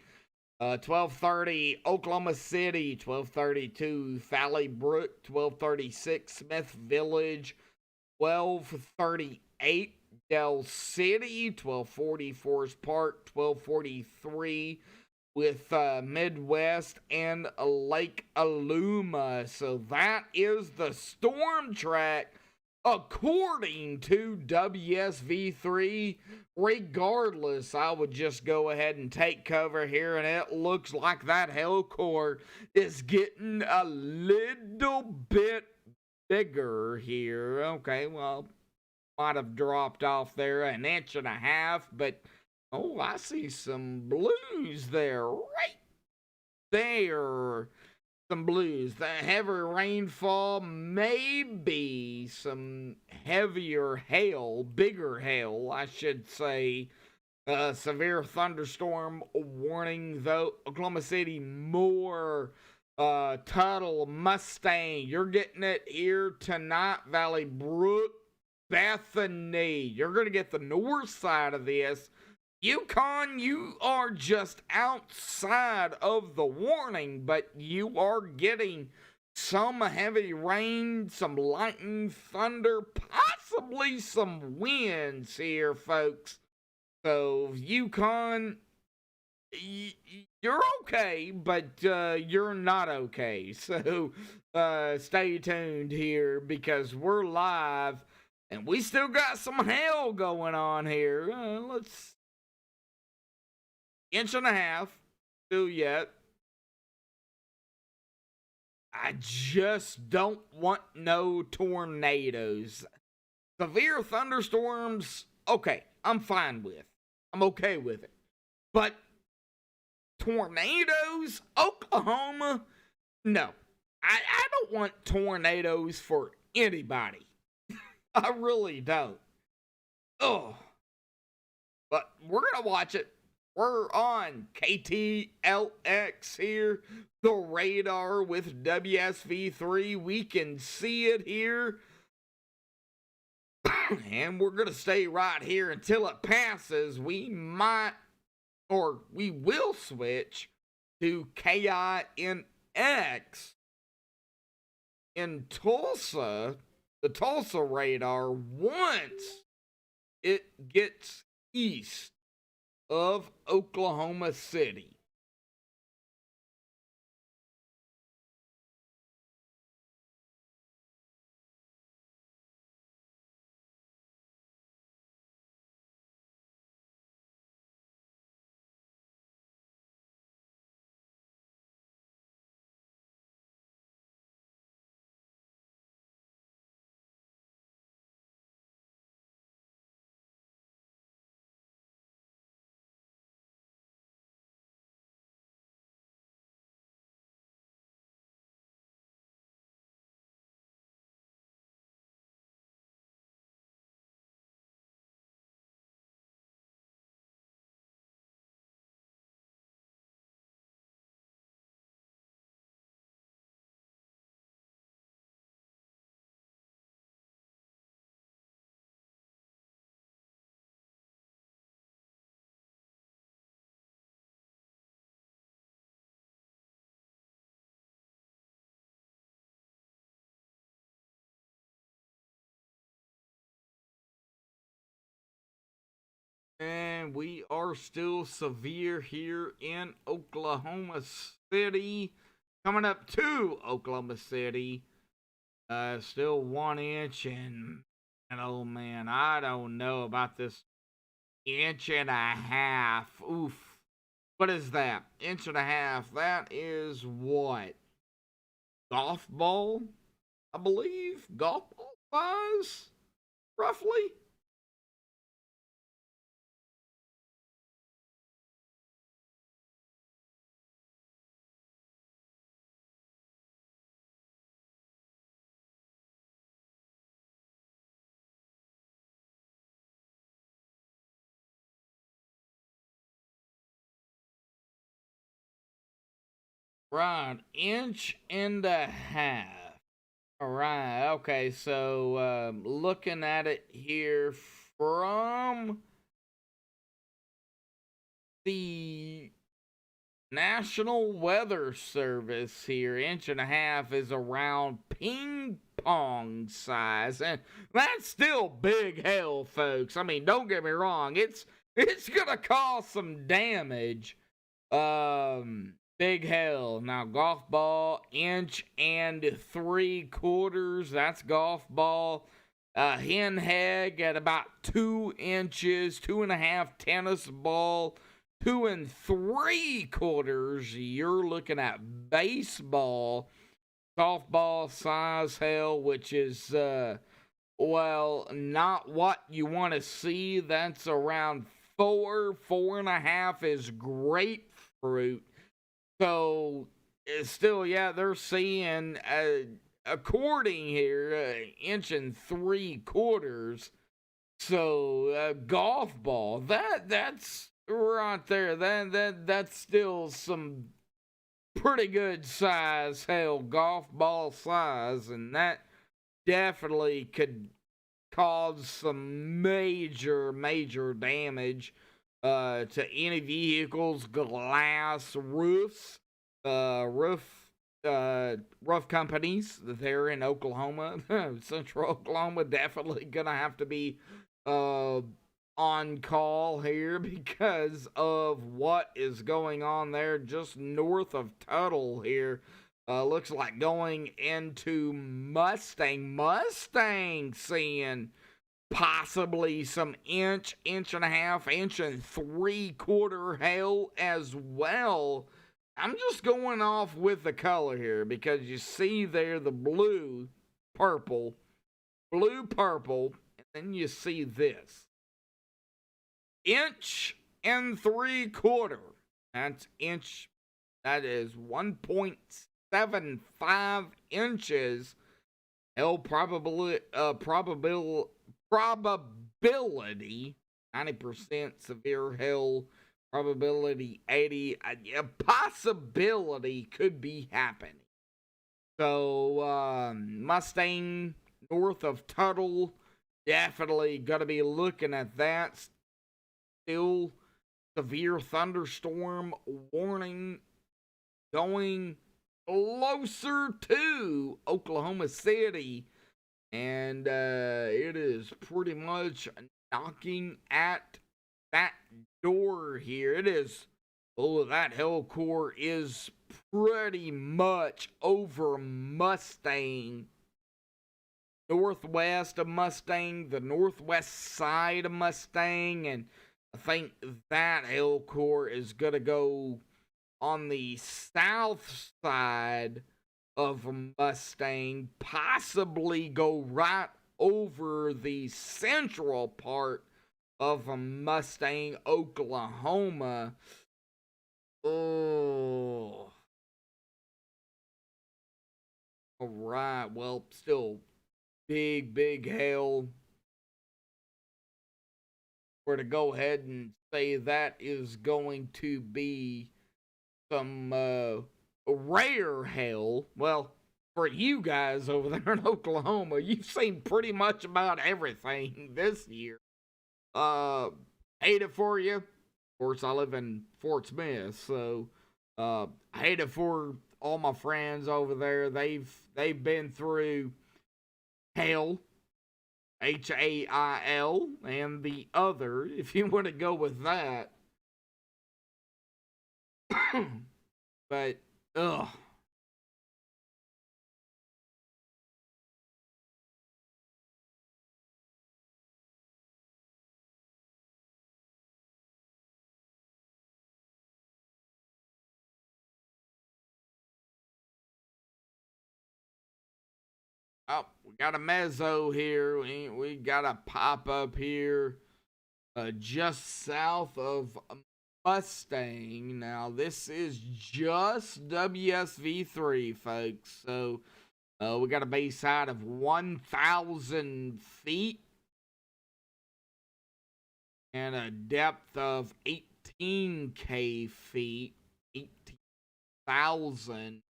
1230 Oklahoma City. 1232 Valley Brook. 1236 Smith Village. 1238 Del City. 1240 Forest Park. 1243 with Midwest and Lake Aluma. So that is the storm track according to WSV3. Regardless, I would just go ahead and take cover here, and it looks like that hail core is getting a little bit bigger here. Okay, well, might have dropped off there an inch and a half, but oh, I see some blues there, right there. Some blues. The heavy rainfall, maybe some heavier hail, bigger hail, I should say. Severe thunderstorm warning, though. Oklahoma City, more. Tuttle, Mustang, you're getting it here tonight. Valley Brook, Bethany, you're going to get the north side of this. Yukon, you are just outside of the warning, but you are getting some heavy rain, some lightning, thunder, possibly some winds here, folks. So, Yukon, you're okay, but you're not okay. So, stay tuned here because we're live and we still got some hail going on here. Let's. Inch and a half, still yet. I just don't want no tornadoes. Severe thunderstorms, okay, I'm fine with. I'm okay with it. But tornadoes, Oklahoma, no. I don't want tornadoes for anybody. I really don't. Oh. But we're going to watch it. We're on KTLX here, the radar with WSV3. We can see it here. And we're going to stay right here until it passes. We might, or we will switch to KINX in Tulsa, the Tulsa radar, once it gets east of Oklahoma City. And we are still severe here in Oklahoma City. Coming up to Oklahoma City. Still 1 inch, and oh man, I don't know about this 1.5 inches. Oof. What is that? 1.5 inches. That is what? Golf ball? I believe. Golf ball size? Roughly? Right. 1.5 inches. All right. Okay. So, looking at it here from the National Weather Service here, 1.5 inches is around ping pong size, and that's still big hell, folks. I mean, don't get me wrong. It's gonna cause some damage. Big hell. Now, golf ball, 1.75 inches. That's golf ball. Hen heg at about 2 inches. 2.5 tennis ball. 2.75. You're looking at baseball. Softball size hell, which is, well, not what you want to see. That's around 4.5 is grapefruit. So, still, yeah, they're seeing, according here, 1.75 inches. So, golf ball, that's right there. That's still some pretty good size, hell, golf ball size, and that definitely could cause some major damage to any vehicles, glass, roofs, roof companies there in Oklahoma. Central Oklahoma definitely gonna have to be on call here because of what is going on there just north of Tuttle here. Looks like going into Mustang seeing possibly some 1.5 inches, 1.75 inches hail as well. I'm just going off with the color here because you see there the blue, purple, and then you see this. 1.75 inches. That's inch. That is 1.75 inches. Hell, probability 90% severe hail Probability 80. A possibility could be happening. So, Mustang north of Tuttle, definitely going to be looking at that. Still, severe thunderstorm warning going closer to Oklahoma City. And it is pretty much knocking at that door here. It is, oh, that hell core is pretty much over Mustang. Northwest of Mustang, the northwest side of Mustang, and I think that hell core is going to go on the south side of Mustang, possibly go right over the central part of Mustang, Oklahoma. Oh. All right. Well, still big hail. We're to go ahead and say that is going to be some rare hail. Well, for you guys over there in Oklahoma, you've seen pretty much about everything this year. Hate it for you. Of course, I live in Fort Smith, so hate it for all my friends over there. They've been through hail, HAIL, and the other, if you want to go with that. But, ugh. Oh, we got a mezzo here. We got a pop up here just south of Mustang. Now, this is just WSV3, folks. So, we got a base height of 1,000 feet and a depth of 18K feet. 18,000.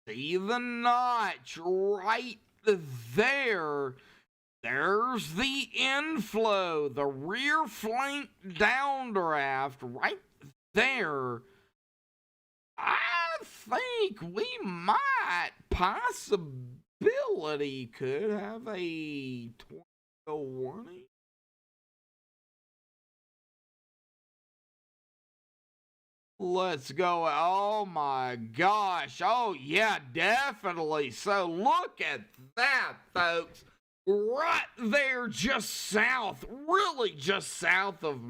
See the notch right there. There's the inflow, the rear flank downdraft right there. I think we might possibility could have a tornado warning. Let's go. Oh my gosh. Oh yeah, definitely. So look at that, folks. Right there, just south, really just south of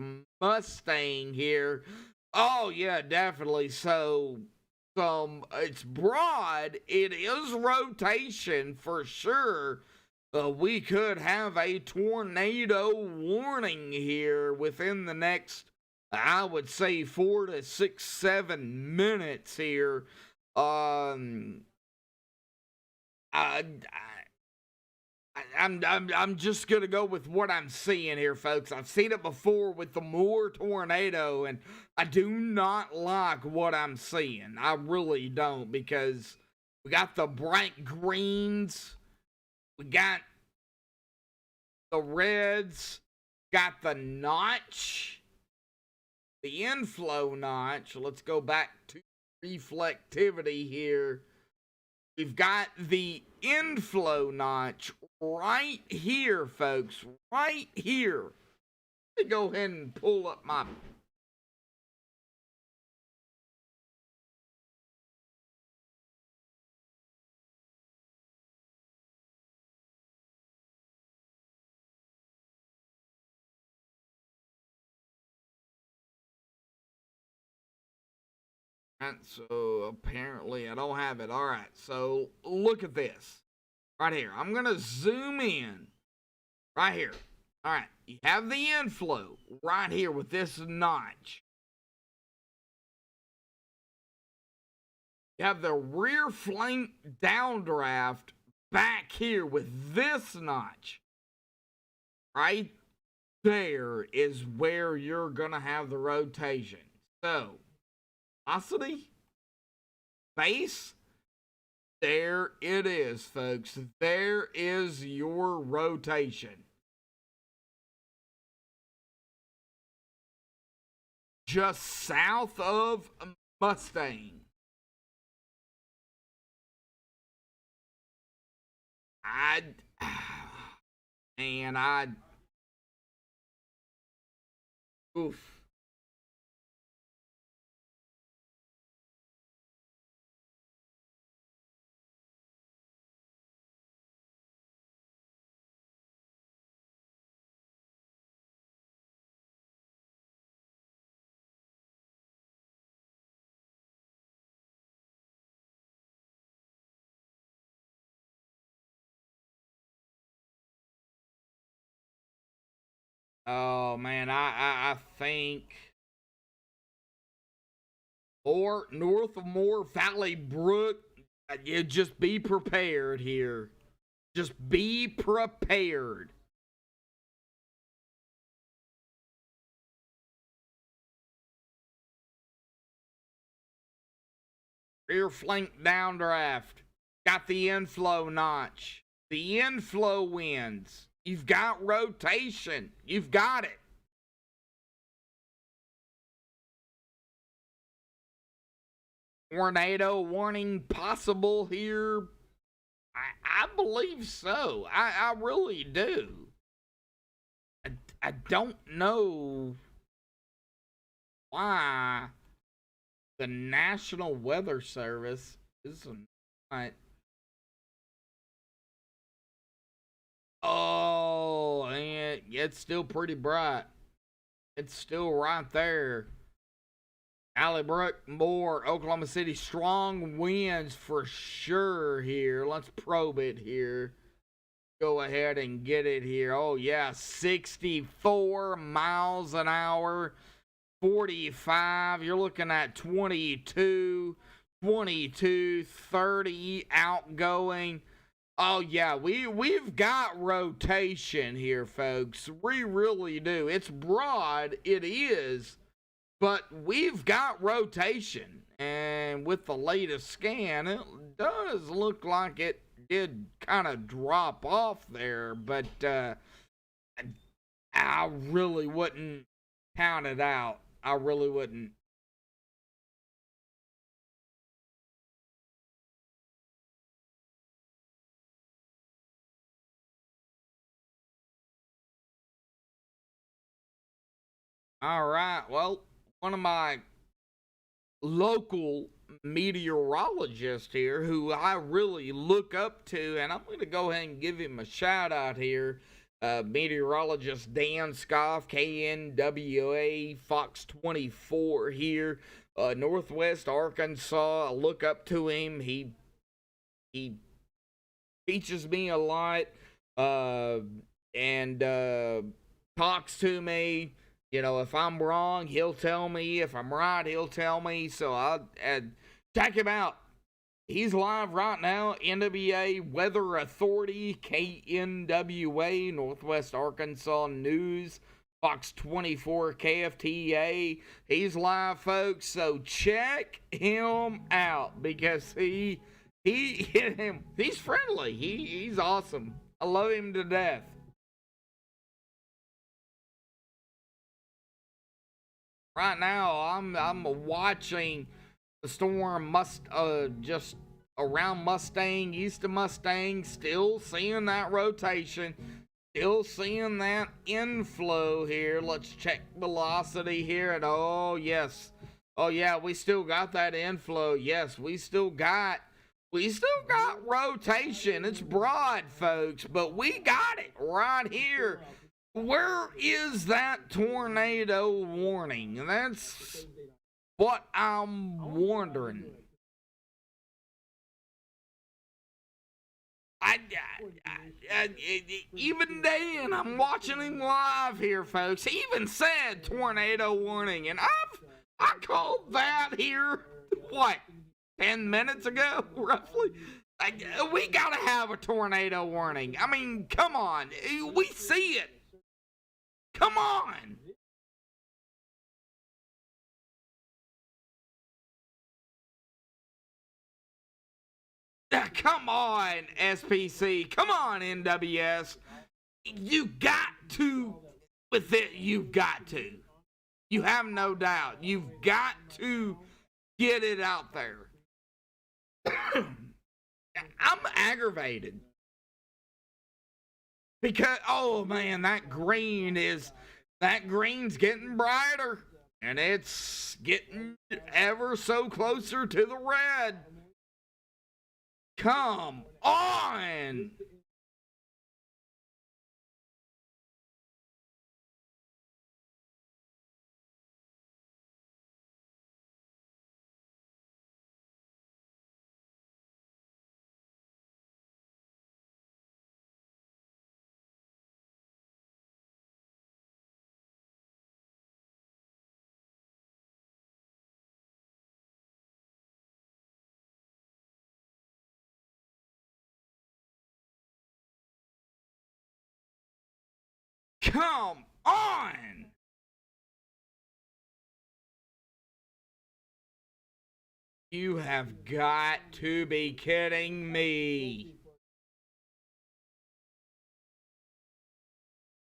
Mustang here. Oh yeah, definitely. So it's broad. It is rotation for sure. We could have a tornado warning here within the next, I would say, 4 to 6, 7 minutes here. I'm just gonna go with what I'm seeing here, folks. I've seen it before with the Moore tornado, and I do not like what I'm seeing. I really don't, because we got the bright greens, we got the reds, got the notch. The inflow notch. Let's go back to reflectivity here. We've got the inflow notch right here, folks. Right here. Let me go ahead and pull up my... So apparently I don't have it. All right, so look at this right here. I'm gonna zoom in right here. All right, you have the inflow right here with this notch. You have the rear flank downdraft back here with this notch, right? there is where you're going to have the rotation. So, velocity, base, there it is, folks. There is your rotation. Just south of Mustang. Oof. Oh man, I think or north of Moore Valley Brook, you just be prepared here. Just be prepared. Rear flank downdraft. Got the inflow notch. The inflow wins. You've got rotation. You've got it. Tornado warning possible here. I believe so. I really do. I don't know why the National Weather Service is not. Oh, and it's still pretty bright. It's still right there. Allybrook, Moore, Oklahoma City, strong winds for sure here. Let's probe it here. Go ahead and get it here. Oh, yeah, 64 miles an hour, 45. You're looking at 22, 30 outgoing. Oh, yeah, we've got rotation here, folks. We really do. It's broad, it is. But we've got rotation, and with the latest scan, it does look like it did kind of drop off there, but I really wouldn't count it out. I really wouldn't. All right, well, one of my local meteorologists here who I really look up to, and I'm going to go ahead and give him a shout out here. Meteorologist Dan Scoff, KNWA Fox 24 here, Northwest Arkansas. I look up to him. He teaches me a lot, and talks to me. You know, if I'm wrong, he'll tell me. If I'm right, he'll tell me. So I'll check him out. He's live right now. NWA Weather Authority, KNWA, Northwest Arkansas News, Fox 24, KFTA. He's live, folks. So check him out because he's friendly. He's awesome. I love him to death. Right now, I'm watching the storm just around Mustang, east of Mustang. Still seeing that rotation, still seeing that inflow here. Let's check velocity here, and oh yes, oh yeah, we still got that inflow. Yes, we still got rotation. It's broad, folks, but we got it right here. Where is that tornado warning? That's what I'm wondering. Even Dan, I'm watching him live here, folks. He even said tornado warning, and I called that here, what, 10 minutes ago, roughly? We gotta have a tornado warning. I mean, come on. We see it. Come on. Come on, SPC. Come on, NWS. You got to, with it, you've got to. You have no doubt. You've got to get it out there. I'm aggravated. Because, oh man, that green's getting brighter. And it's getting ever so closer to the red. Come on. Come on. You have got to be kidding me.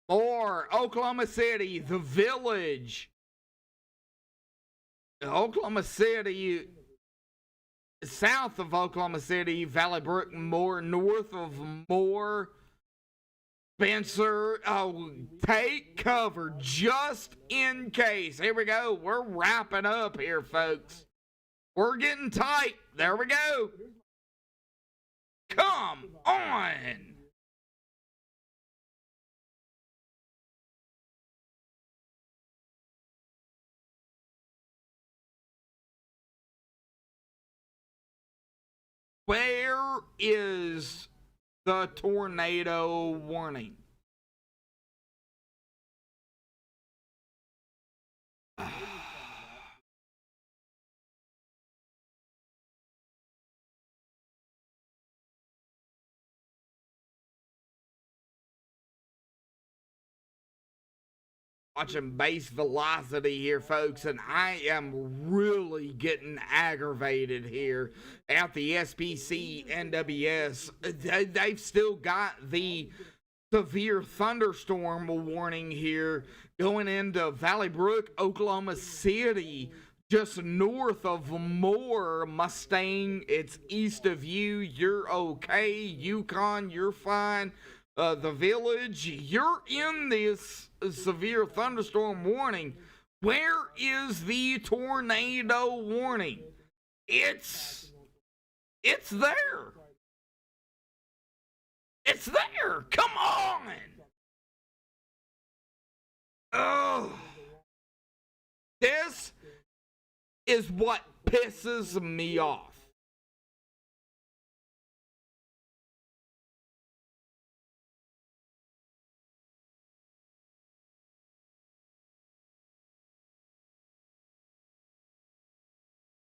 Or Oklahoma City, the Village. Oklahoma City, south of Oklahoma City, Valley Brook, Moore, north of Moore. Spencer, oh, take cover just in case. Here we go. We're wrapping up here, folks. We're getting tight. There we go. Come on. Where is the tornado warning? Watching base velocity here, folks, and I am really getting aggravated here at the SPC NWS. They've still got the severe thunderstorm warning here going into Valley Brook, Oklahoma City, just north of Moore. Mustang, it's east of you. You're okay. Yukon, you're fine. The Village, you're in this severe thunderstorm warning. Where is the tornado warning? It's there. It's there. Come on. Oh, this is what pisses me off.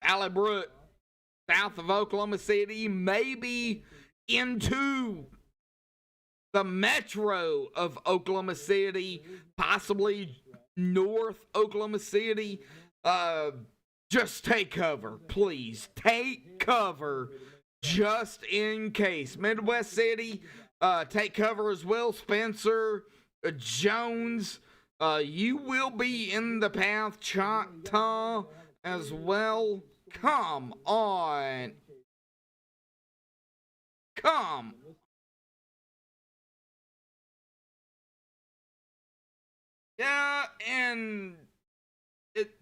Valley Brook, south of Oklahoma City, maybe into the metro of Oklahoma City, possibly north Oklahoma City. Just take cover, please. Take cover just in case. Midwest City, take cover as well. Spencer, Jones, you will be in the path. Choctaw as well. Come on. Come. Yeah, and it.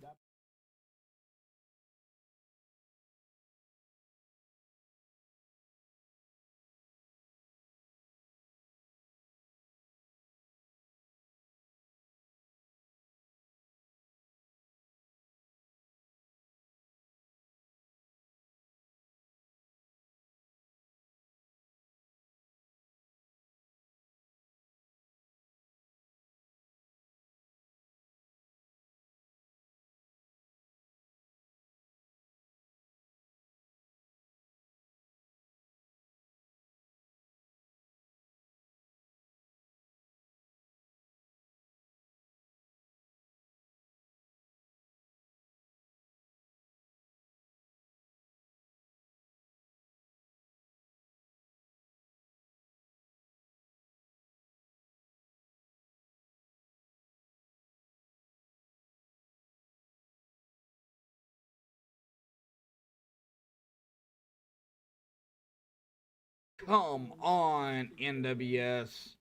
Come on, NWS.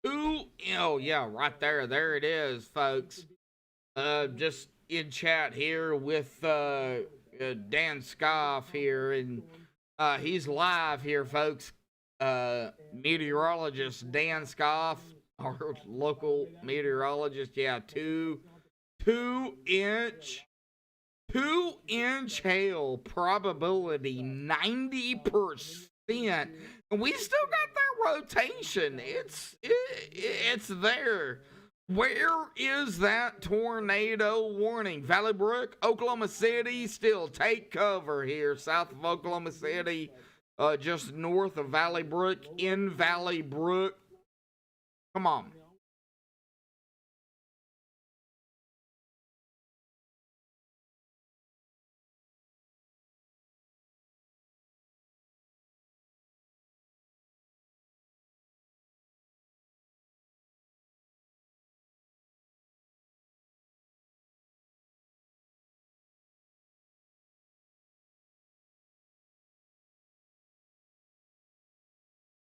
Ooh, oh yeah, right there. There it is, folks. Just in chat here with Dan Scoff here, and he's live here, folks. Meteorologist Dan Scoff, our local meteorologist. Yeah, two inch 2 inch hail probability 90%, and we still got that rotation. It's there. Where is that tornado warning? Valley Brook, Oklahoma City, still take cover here south of Oklahoma City, just north of Valley Brook, in Valley Brook. Come on.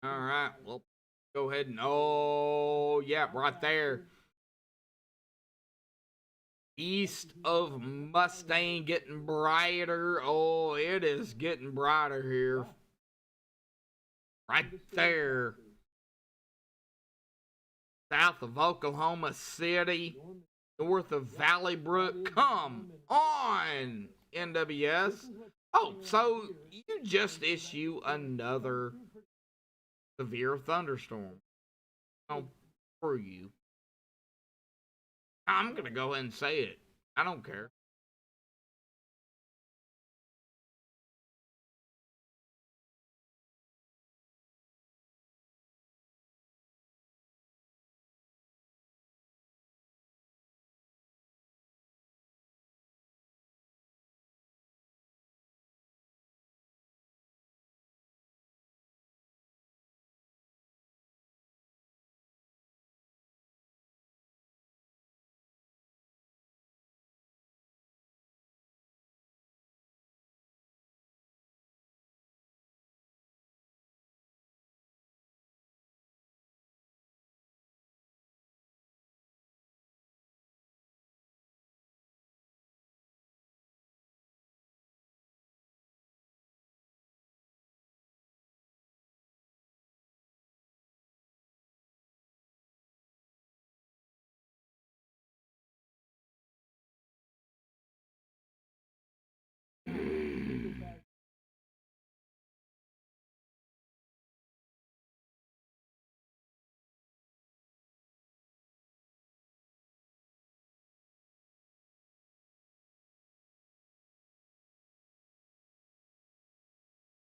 All right, well, go ahead and, oh, yeah, right there. East of Mustang getting brighter. Oh, it is getting brighter here. Right there. South of Oklahoma City. North of Valley Brook. Come on, NWS. Oh, so you just issue another severe thunderstorm. Oh, for you. I'm going to go ahead and say it. I don't care.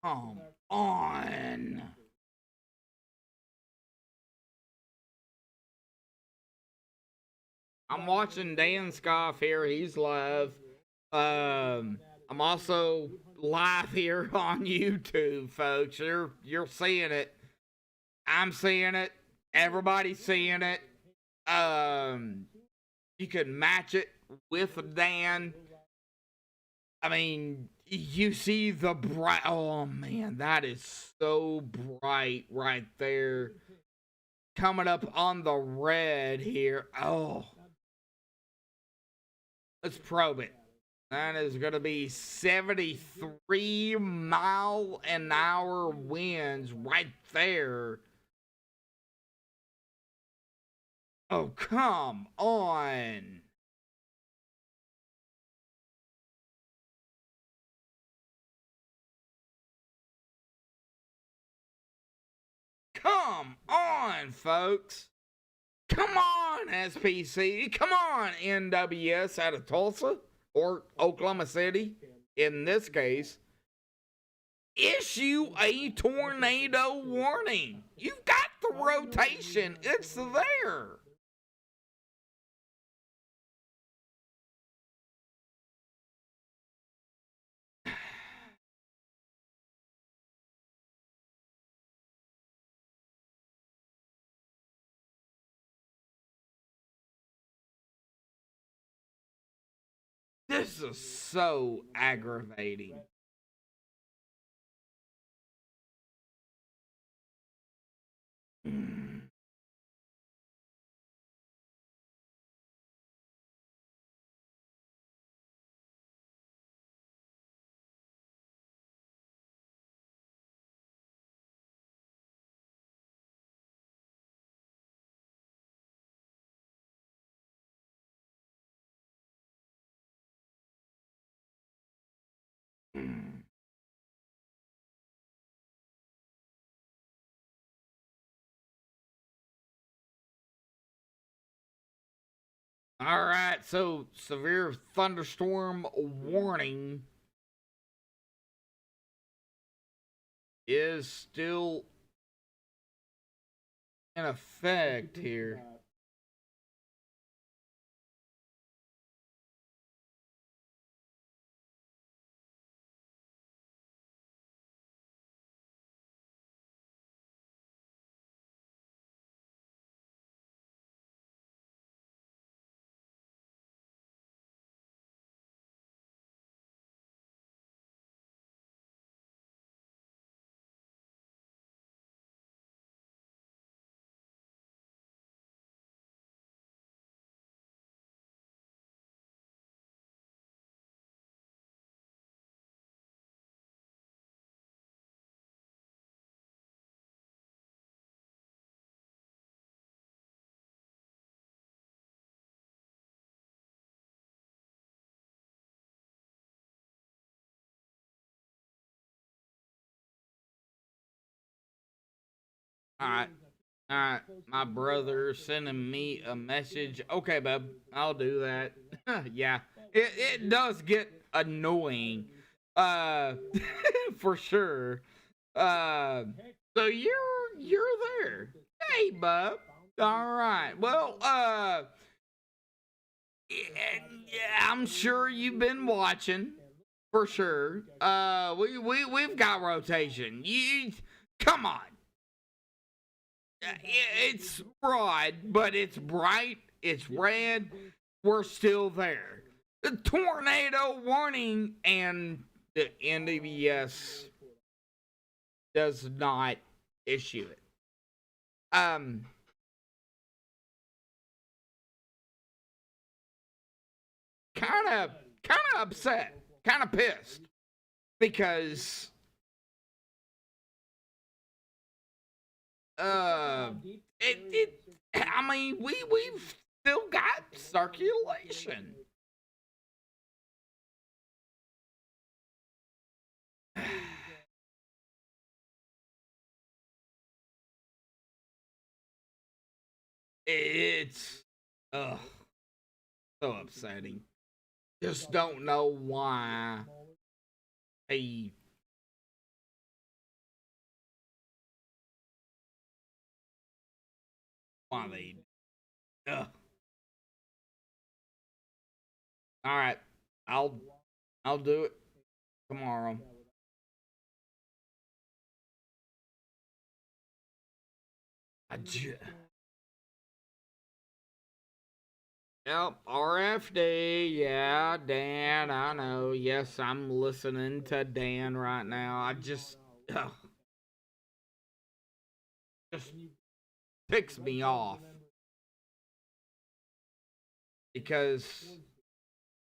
Come on. I'm watching Dan Scoff here. He's live. I'm also live here on YouTube, folks. You're seeing it. I'm seeing it. Everybody's seeing it. You can match it with Dan. I mean, you see the bright. Oh man, that is so bright right there. Coming up on the red here. Oh, let's probe it. That is going to be 73-mile-an-hour winds right there. Oh, come on. Come on, folks. Come on, SPC. Come on, NWS out of Tulsa or Oklahoma City. In this case, issue a tornado warning. You've got the rotation, it's there. This is so aggravating. All right, so severe thunderstorm warning is still in effect here. All right. All right, my brother sending me a message. Okay, bub, I'll do that. Yeah, it does get annoying, uh, for sure. Uh, so you're there. Hey, bub. All right. Well, yeah, I'm sure you've been watching for sure. We've got rotation. You come on. It's broad, but it's bright, it's red. We're still there. The tornado warning, and the NDBS does not issue it. Kind of upset, kind of pissed because uh, it. I mean, we've still got circulation. It's ugh, so upsetting. Just don't know why they why they. Ugh. All right, I'll I'll do it tomorrow. I. Yep, RFD. Yeah, Dan, I know. Yes, I'm listening to Dan right now. Just ticks me off because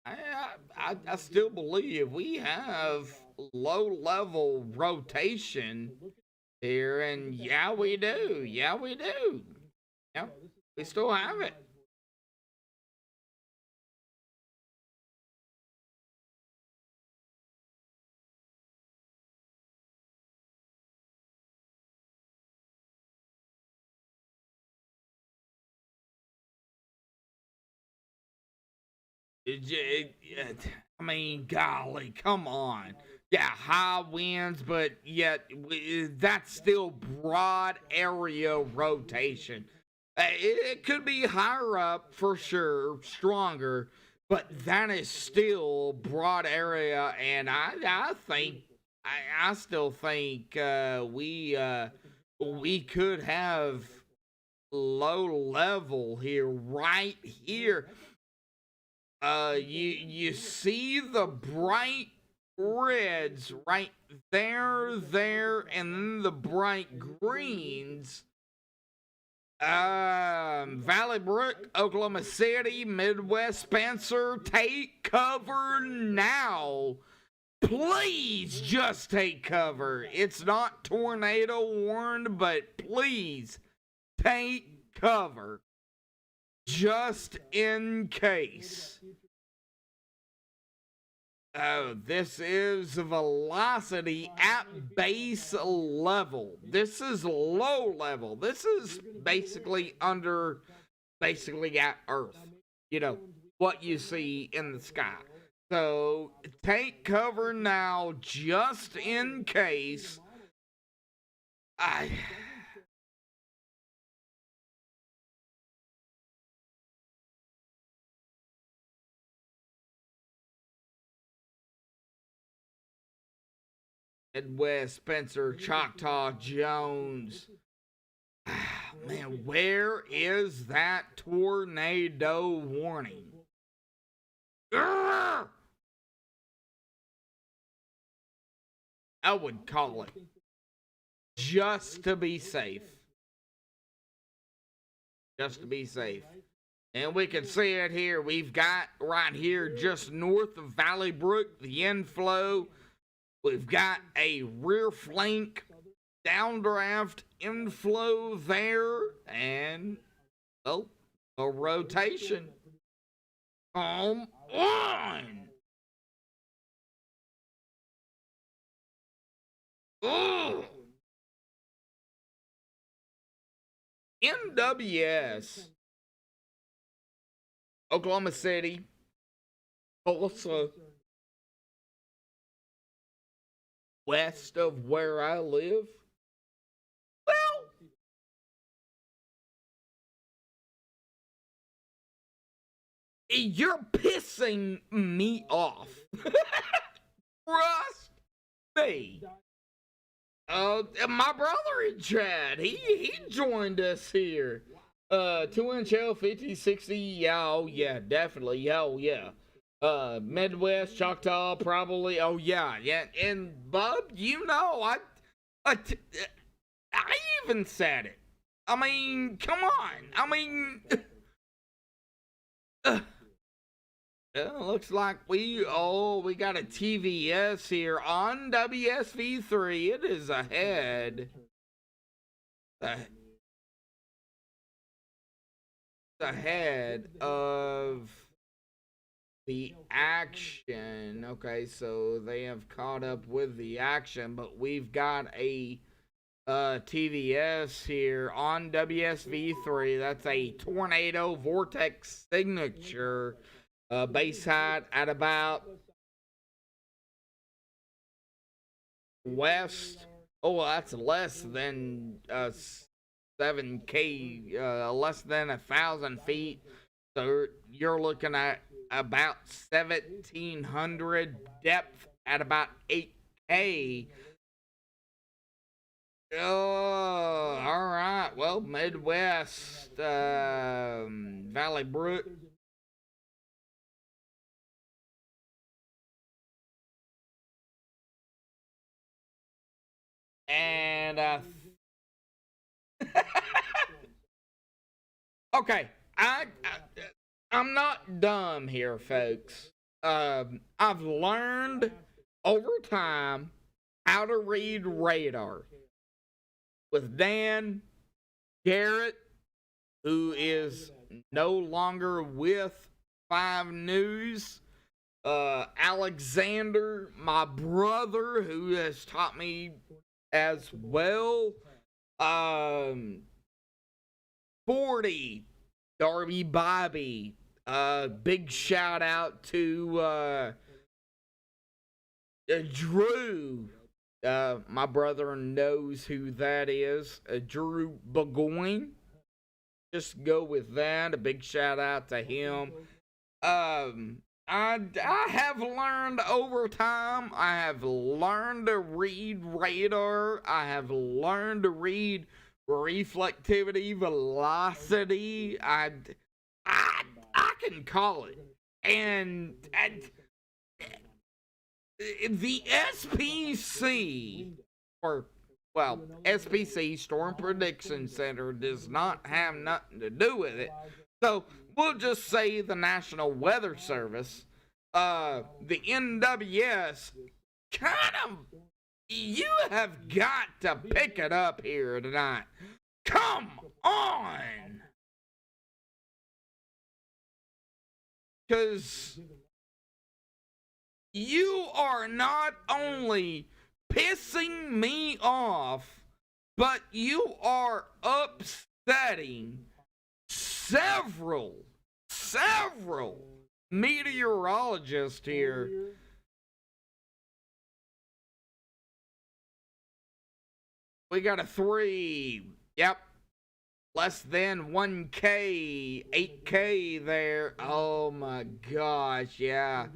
I still believe we have low level rotation here, and yeah, we do. Yeah, we do. Yep, we still have it. I mean, golly, come on. Yeah, high winds, but yet that's still broad area rotation. It could be higher up for sure, stronger, but that is still broad area, and I think I still think we could have low level here, right here. You see the bright reds right there, and then the bright greens Valley Brook, Oklahoma City, Midwest Spencer, take cover now. Please just take cover. It's not tornado warned, but please take cover just in case. Oh, this is velocity at base level. This is low level. This is basically at Earth. You know, what you see in the sky. So, take cover now just in case. Midwest, Spencer, Choctaw, Jones. Man, where is that tornado warning? Urgh! I would call it just to be safe. Just to be safe. And we can see it here. We've got right here just north of Valley Brook, the inflow. We've got a rear flank downdraft inflow there. And, oh, a rotation. Come on. Ugh. NWS. Oklahoma City. Tulsa. West of where I live. Well, you're pissing me off. Trust me. My brother in chat, he joined us here. 2-inch L 50 60. Yeah, oh yeah, definitely. Oh yeah. Midwest, Choctaw, probably. Oh yeah, yeah. And Bub, you know, I even said it. I mean, come on. I mean, looks like we got a TVS here on WSV3. It is ahead. Ahead of the action. Okay, so they have caught up with the action, but we've got a TVS here on WSV3. That's a tornado vortex signature. Base height at about west. Oh, that's less than 7K, less than 1,000 feet. So you're looking at about 1,700 depth at about 8K. Oh, all right. Well, Midwest, Valley Brook. And okay, I'm not dumb here, folks. I've learned over time how to read radar with Dan Garrett, who is no longer with 5 News. Alexander, my brother, who has taught me as well. 40, Darby Bobby. Big shout out to Drew. My brother knows who that is. Drew Burgoyne. Just go with that. A big shout out to him. I have learned over time. I have learned to read radar. I have learned to read reflectivity, velocity. I can call it. And the SPC, or well, SPC, Storm Prediction Center, does not have nothing to do with it. So we'll just say the National Weather Service, the NWS, kind of, you have got to pick it up here tonight. Come on! Because you are not only pissing me off, but you are upsetting several meteorologists here. We got a 3. Yep. Less than 1K, 8K there. Oh my gosh, yeah.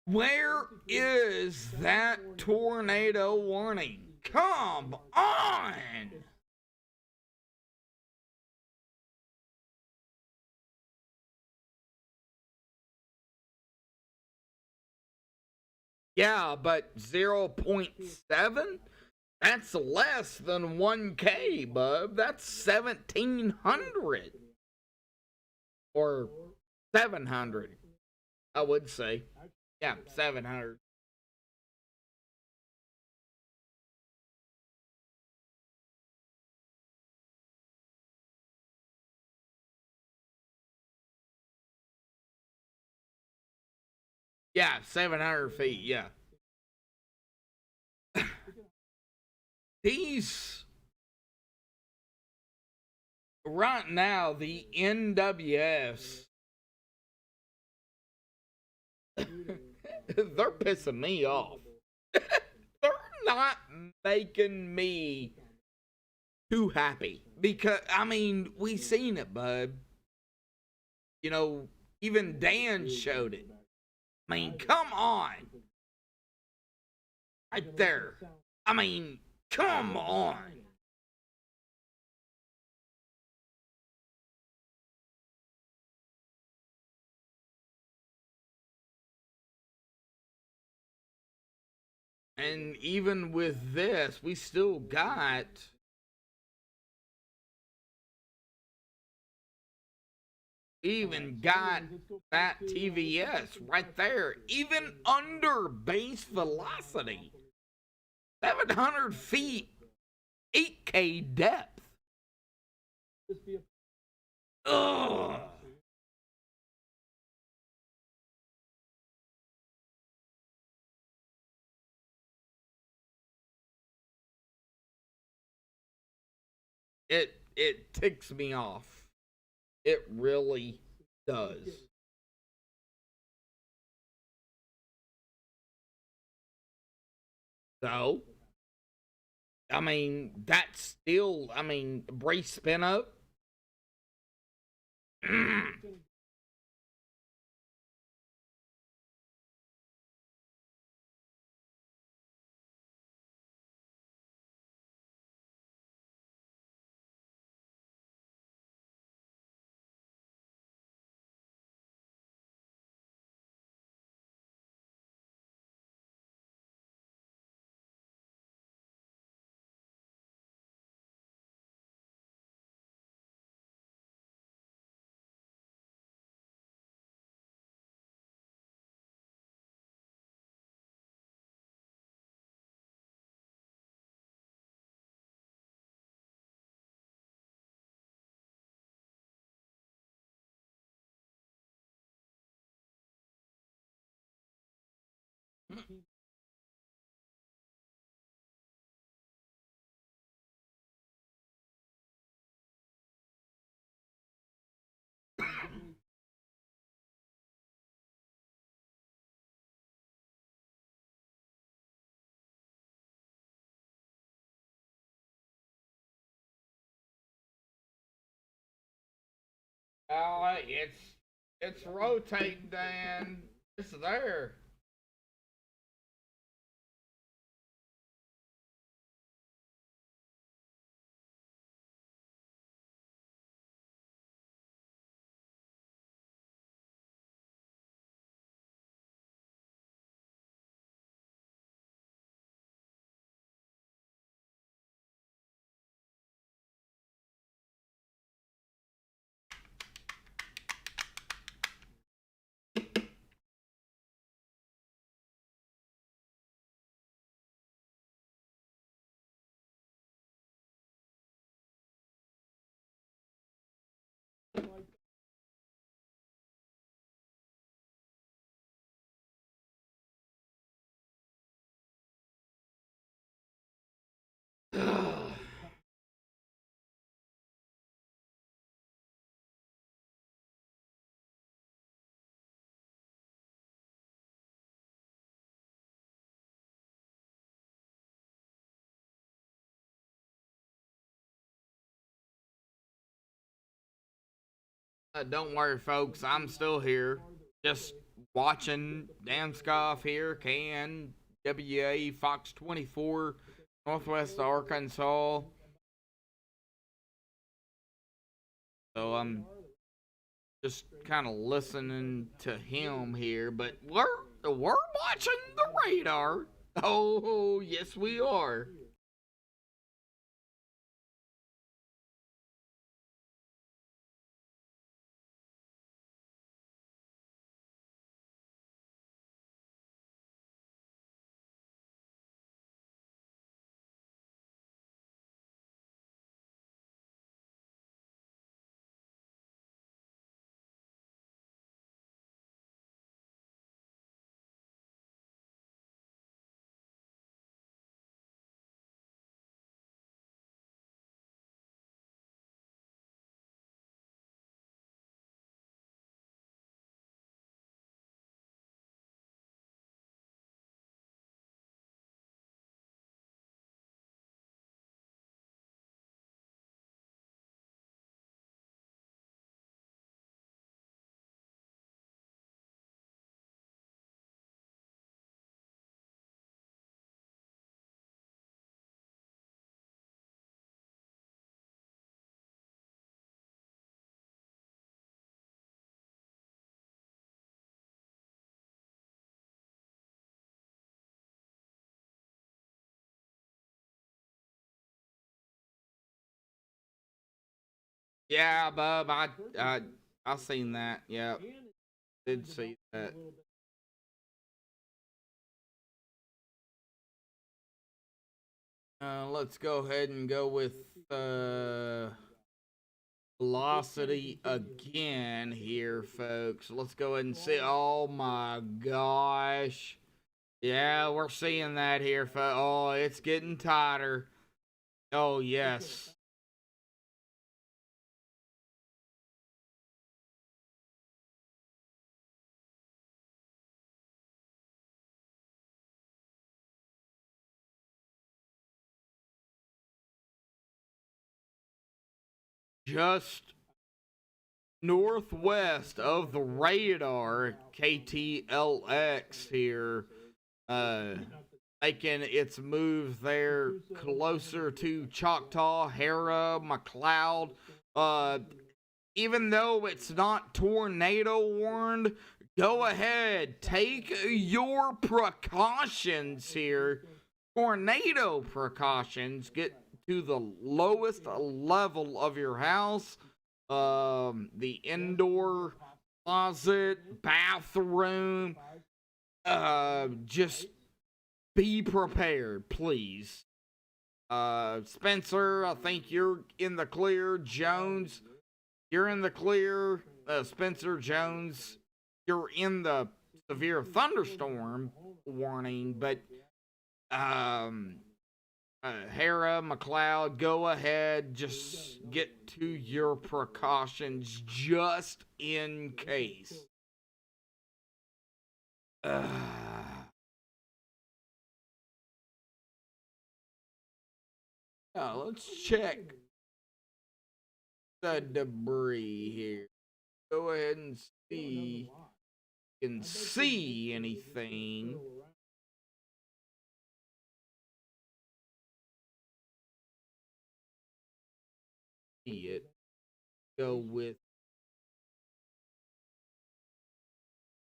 Where is that tornado warning? Come on! Yeah, but 0.7? That's less than 1K, bub. That's 1,700. Or 700, I would say. Yeah, 700. Yeah, 700 feet, yeah. These, right now, the NWS, they're pissing me off. They're not making me too happy. Because, I mean, we seen it, bud. You know, even Dan showed it. I mean, come on. Right there. I mean, come on. And even with this, we still got that TVS right there, even under base velocity. 700 feet, 8K depth. Ugh. It ticks me off. It really does. So, I mean, that's still, I mean, brace spin up. It's rotating, Dan. It's there. Don't worry, folks. I'm still here. Just watching Dan Scoff here, KNWA Fox 24, Northwest Arkansas. So I'm just kind of listening to him here, but we're watching the radar. Oh, yes, we are. Yeah, Bub, I seen that. Yeah, did see that. Let's go ahead and go with velocity again here, folks. Let's go ahead and see. Oh my gosh. Yeah, we're seeing that here, folks. Oh, it's getting tighter. Oh, yes. Just northwest of the radar, KTLX here, uh, making its move there closer to Choctaw, Hera, McLeod. Even though it's not tornado warned, go ahead, take your precautions here. Tornado precautions. Get to the lowest level of your house. The indoor closet, bathroom. Just be prepared, please. Spencer, I think you're in the clear. Jones, you're in the clear. Spencer Jones, you're in the severe thunderstorm warning, but um, Hera, McLeod, go ahead. Just get to your precautions just in case. Uh, let's check the debris here. Go ahead and see. Can see anything. See it. Go with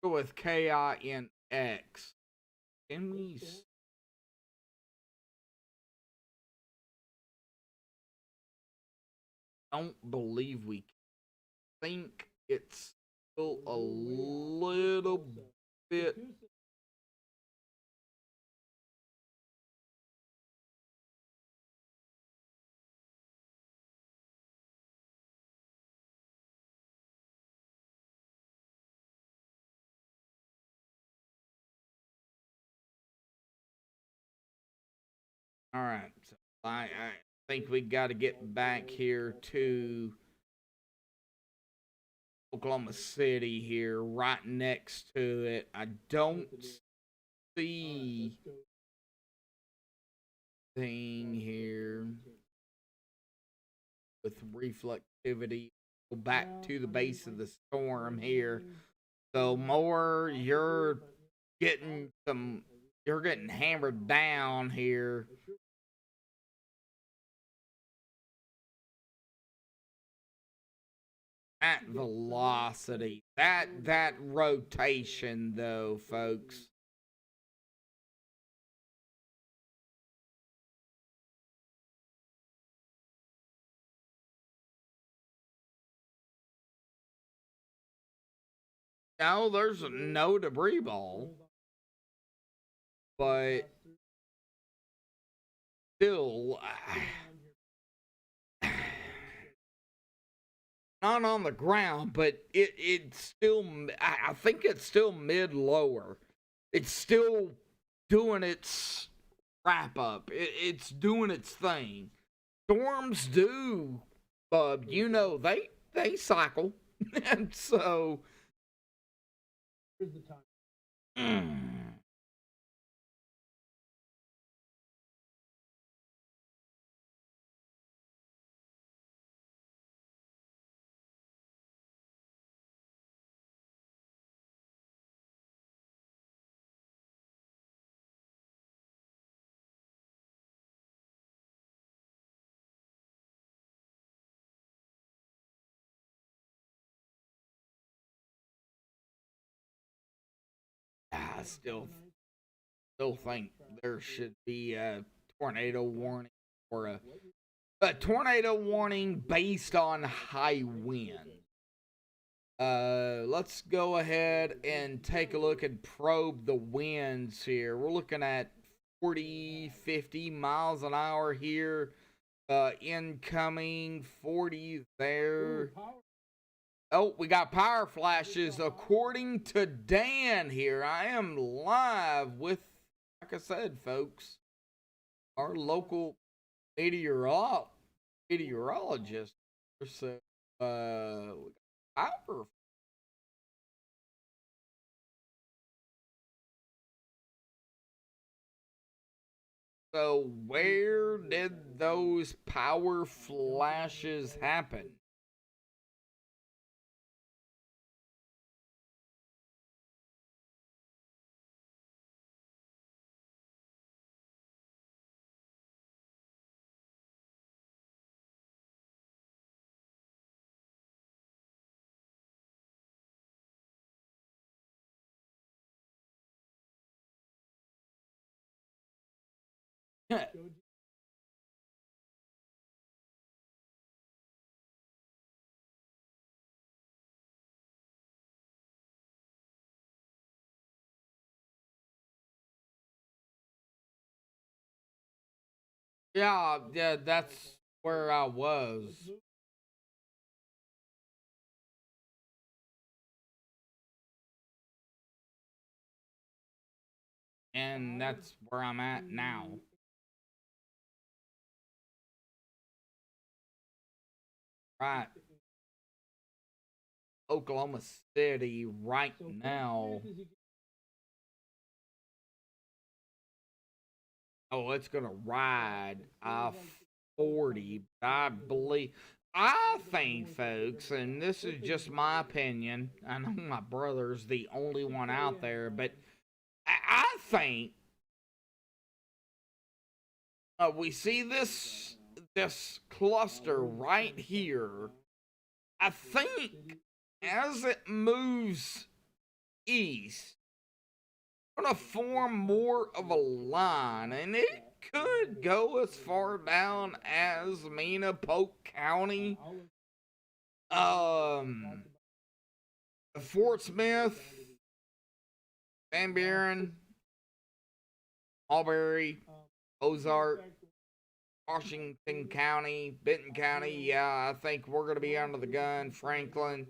KINX. Can we don't believe we think it's still a little bit. All right, so I think we got to get back here to Oklahoma City here, right next to it. I don't see thing here with reflectivity go back to the base of the storm here. So more you're getting hammered down here. That velocity, that rotation though, folks. No, there's no debris ball, but still, not on the ground, but it's still. I think it's still mid lower. It's still doing its wrap up. It's doing its thing. Storms do, you know, they cycle, and so. Mm. I still think there should be a tornado warning or a tornado warning based on high wind. Let's go ahead and take a look and probe the winds here. We're looking at 40, 50 miles an hour here. Incoming 40 there. Oh, we got power flashes according to Dan here. I am live with, like I said, folks, our local meteorologist. So, power. So, where did those power flashes happen? Yeah, that's where I was. And that's where I'm at now. Right. Oklahoma City right now. Oh, it's gonna ride I 40. I think, folks, and this is just my opinion. I know my brother's the only one out there, but I think we see this cluster right here. I think as it moves east, going to form more of a line, and it could go as far down as Mena, Polk County, um, Fort Smith, Van Buren, Albury, Ozark, Washington County, Benton County. Yeah, I think we're going to be under the gun. Franklin,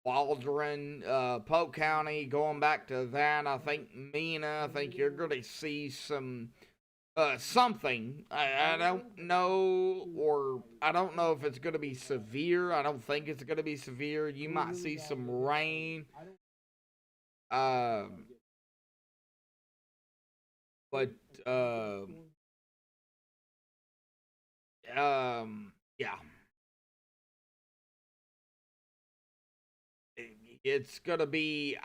Waldron, Polk County, going back to that. I think Mena, I think you're going to see some something. I don't know, or I don't know if it's going to be severe. I don't think it's going to be severe. You might see some rain. Um, but yeah. It's gonna be.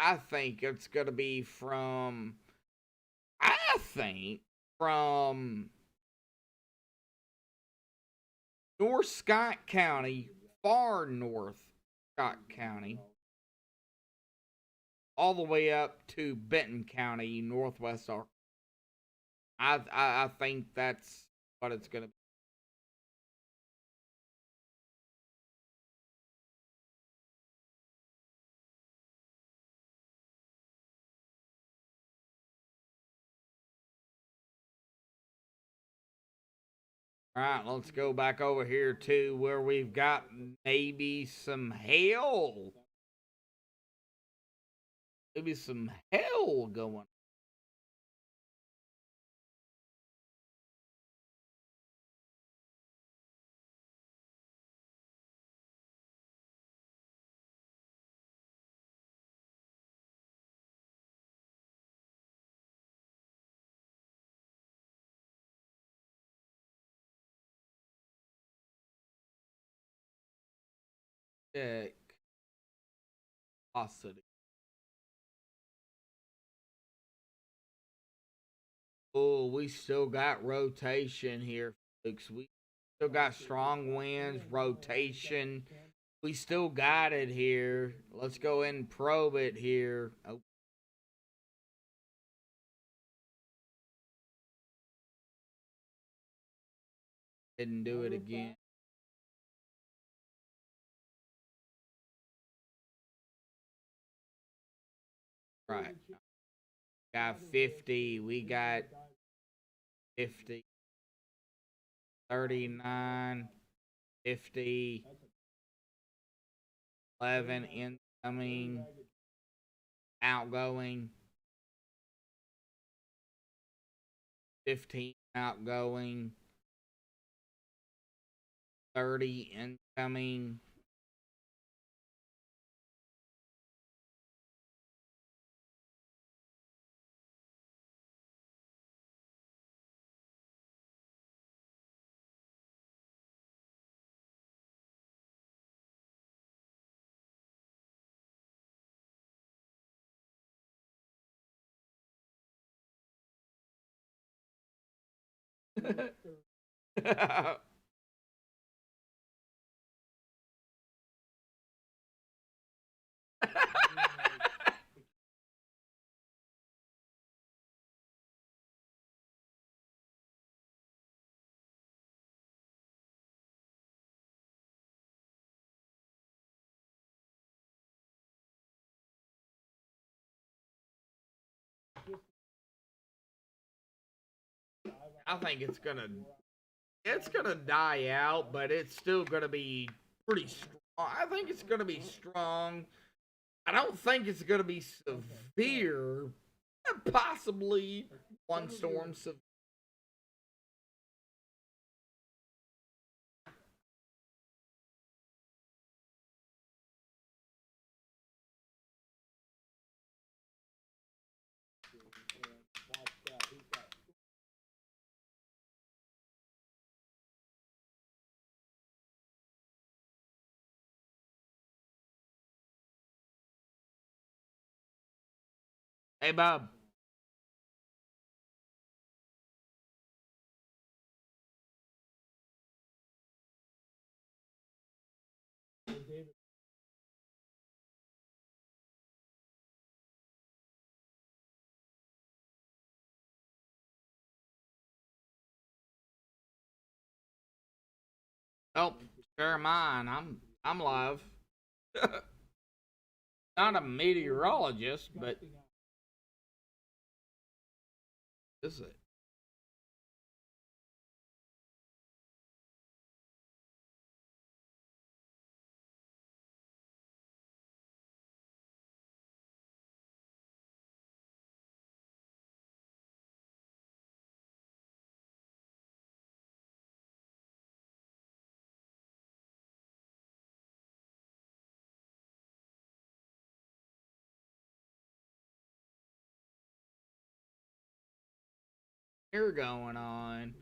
I think it's gonna be from. I think from North Scott County, far north Scott County, all the way up to Benton County, northwest Arkansas. I think that's what it's gonna be. All right, let's go back over here to where we've got maybe some hail. Maybe some hail going. Check velocity. Oh, we still got rotation here, folks. We still got strong winds, rotation. We still got it here. Let's go ahead and probe it here. Oh, didn't do it again. Right. Got 50. We got 50. 39. 50. 11 incoming. Outgoing. 15 outgoing. 30 incoming. I think it's gonna die out, but it's still gonna be pretty strong. I think it's gonna be strong. I don't think it's gonna be severe. Possibly one storm severe. Hey, Bob. Oh, share mine. I'm live. Not a meteorologist, but is it? Here going on.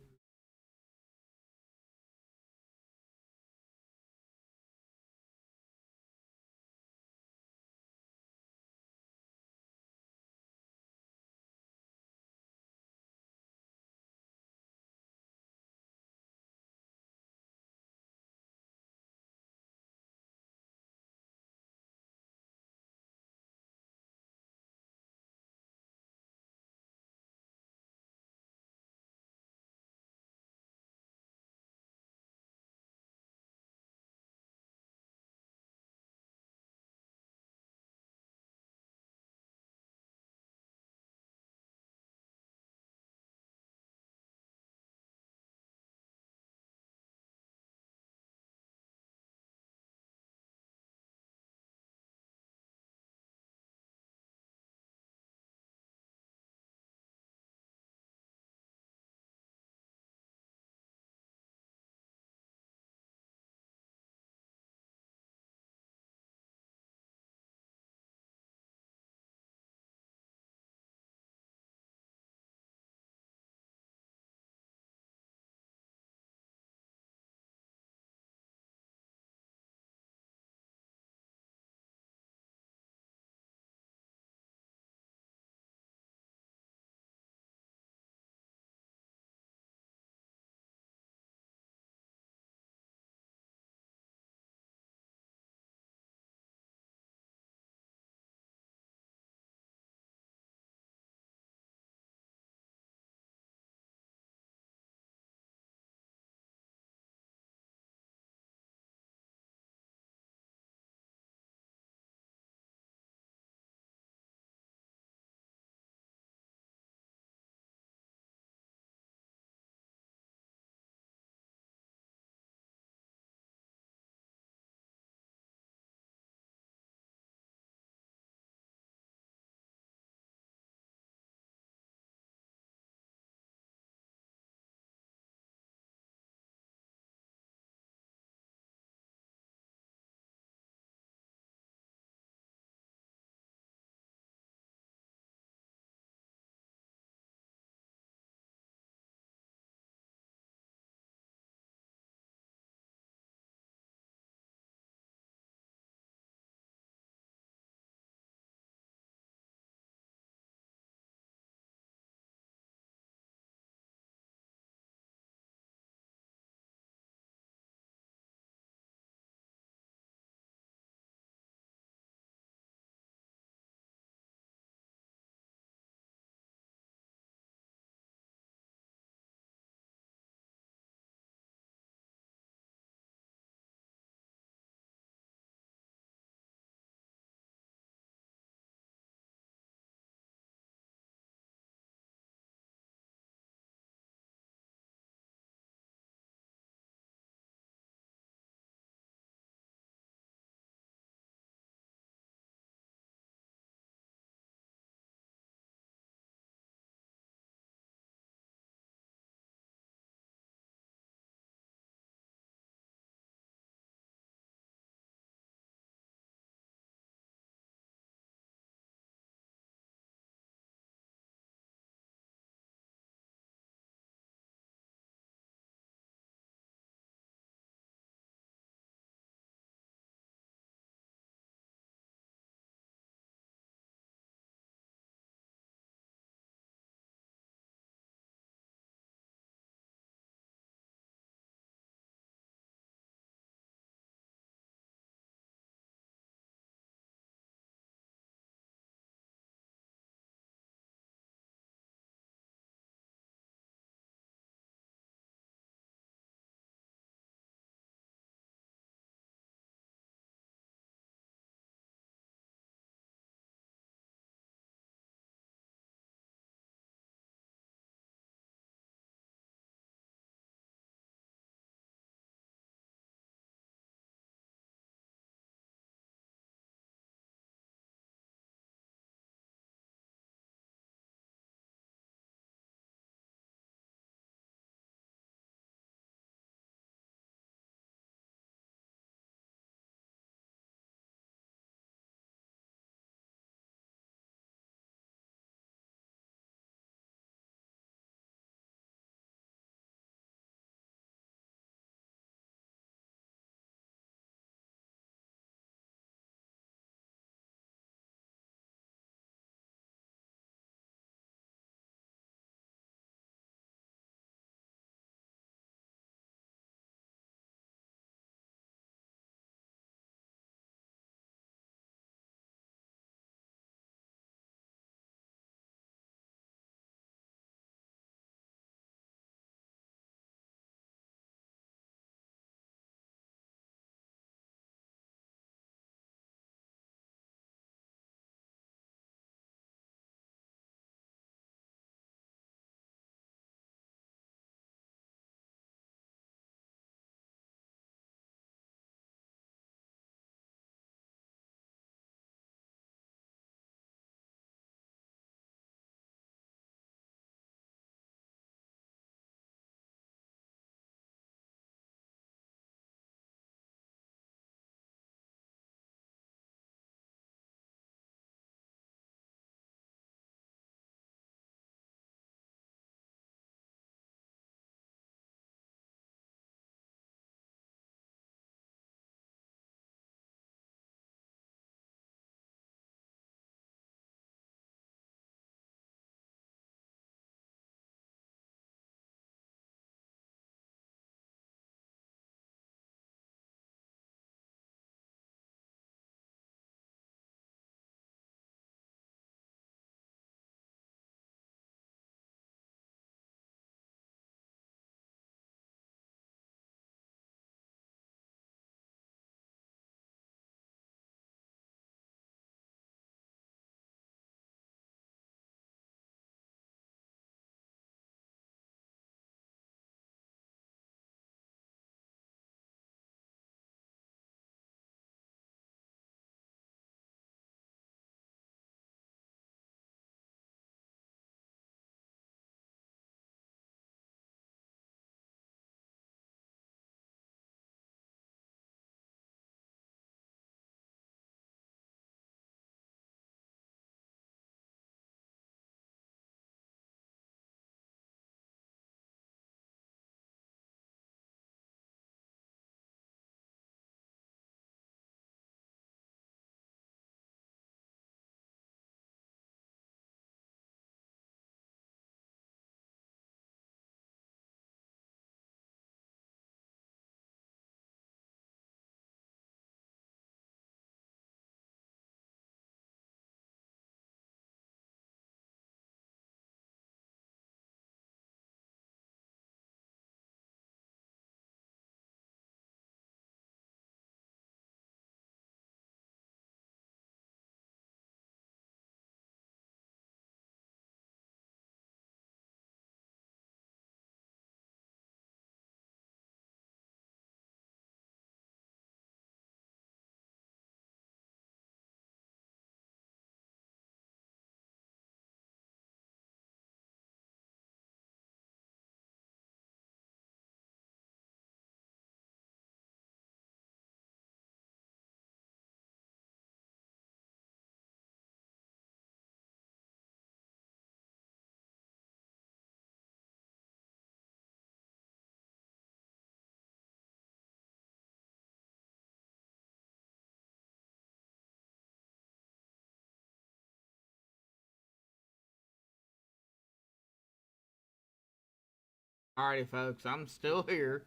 Alrighty, folks, I'm still here.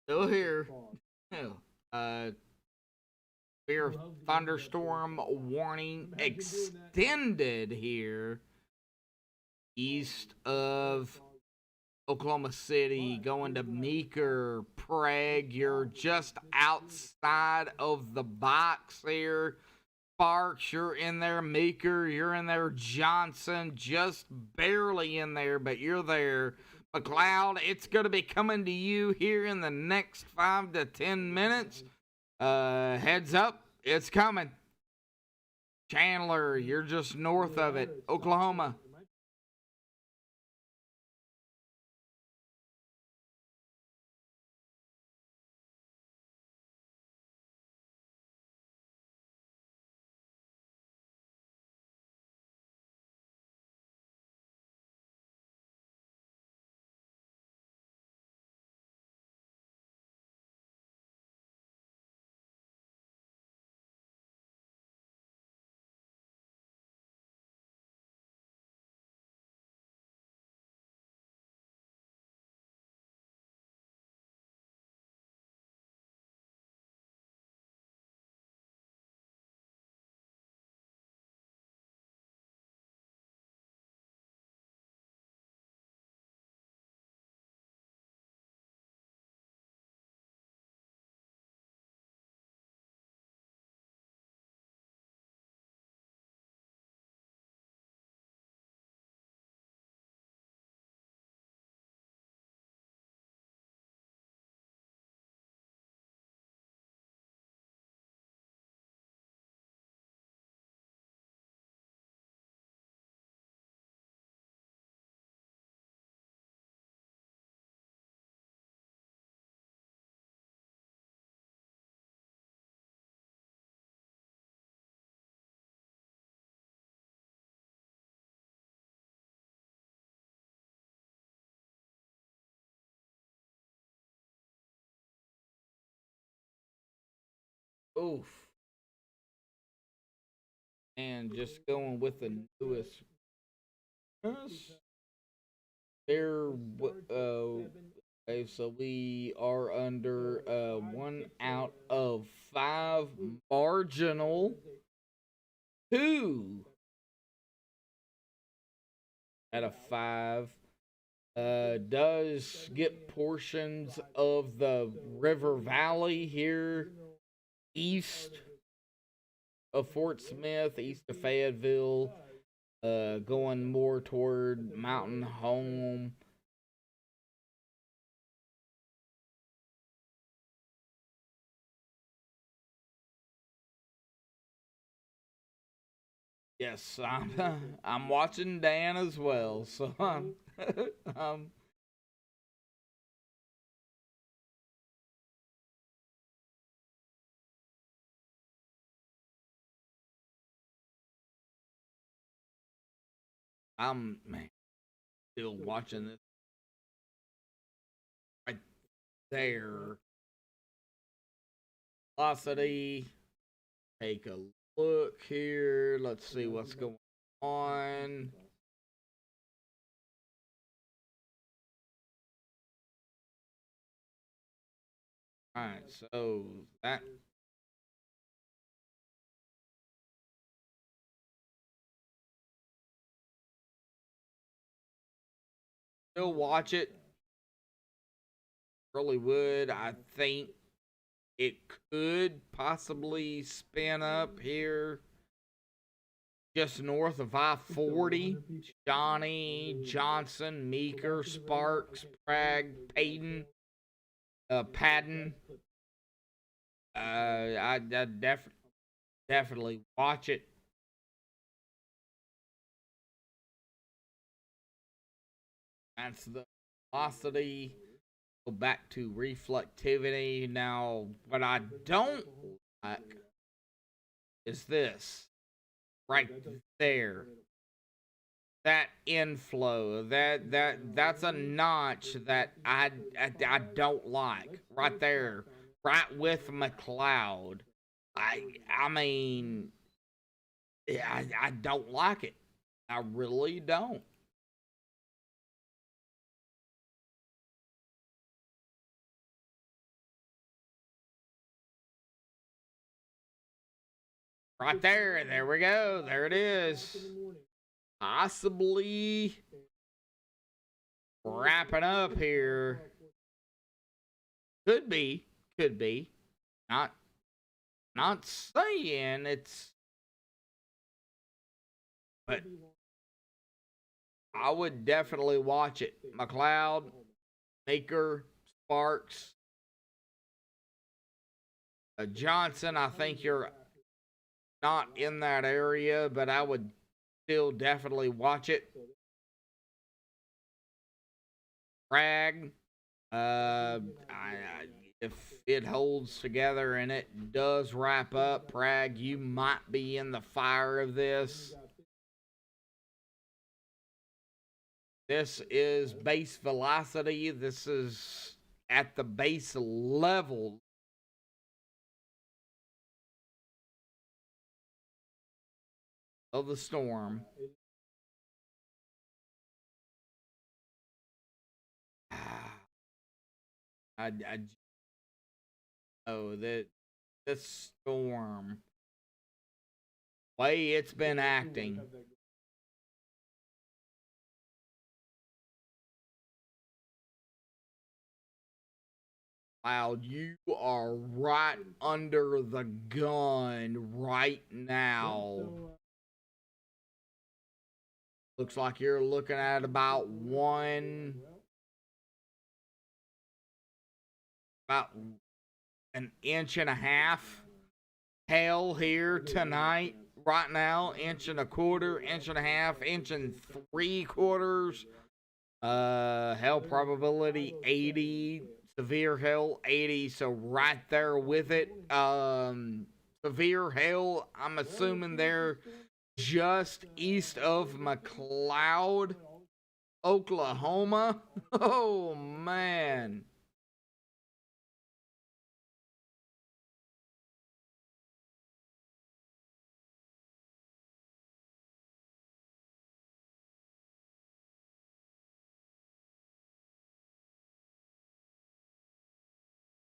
Still here. uh, Fear thunderstorm warning extended here east of Oklahoma City, going to Meeker, Prague. You're just outside of the box here. Sparks, you're in there. Meeker, you're in there. Johnson, just barely in there, but you're there. McLeod, it's going to be coming to you here in the next 5 to 10 minutes. Heads up, it's coming. Chandler, you're just north of it. Oklahoma. Oof. And just going with the newest. There, okay, so we are under 1 out of 5 marginal. 2 out of 5 does get portions of the River Valley here east of Fort Smith, east of Fayetteville, going more toward Mountain Home. Yes, I'm watching Dan as well, so um I'm man, still watching this right there. Velocity. Take a look here. Let's see what's going on. All right, so that still watch it. Really would. I think it could possibly spin up here just north of I-40. Johnny, Johnson, Meeker, Sparks, Prague, Payton, Patton. I definitely watch it. That's the velocity. Go back to reflectivity. Now, what I don't like is this right there. That inflow, that's a notch that I don't like. Right there, right with McLeod. I mean, I don't like it. I really don't. Right there. There we go. There it is. Possibly wrapping up here. Could be. Could be. Not saying it's, but I would definitely watch it. McLeod, Baker, Sparks, Johnson. I think you're not in that area, but I would still definitely watch it. Bragg, if it holds together and it does wrap up, Bragg, you might be in the fire of this. This is base velocity. This is at the base level of the storm. That this storm, way it's been acting. Wow, you are right under the gun right now. Looks like you're looking at about an inch and a half hail here tonight. Right now, inch and a quarter, inch and a half, inch and 3/4. Hail probability 80. Severe hail 80, so right there with it. Severe hail, I'm assuming they're just east of McLeod, Oklahoma. Oh man.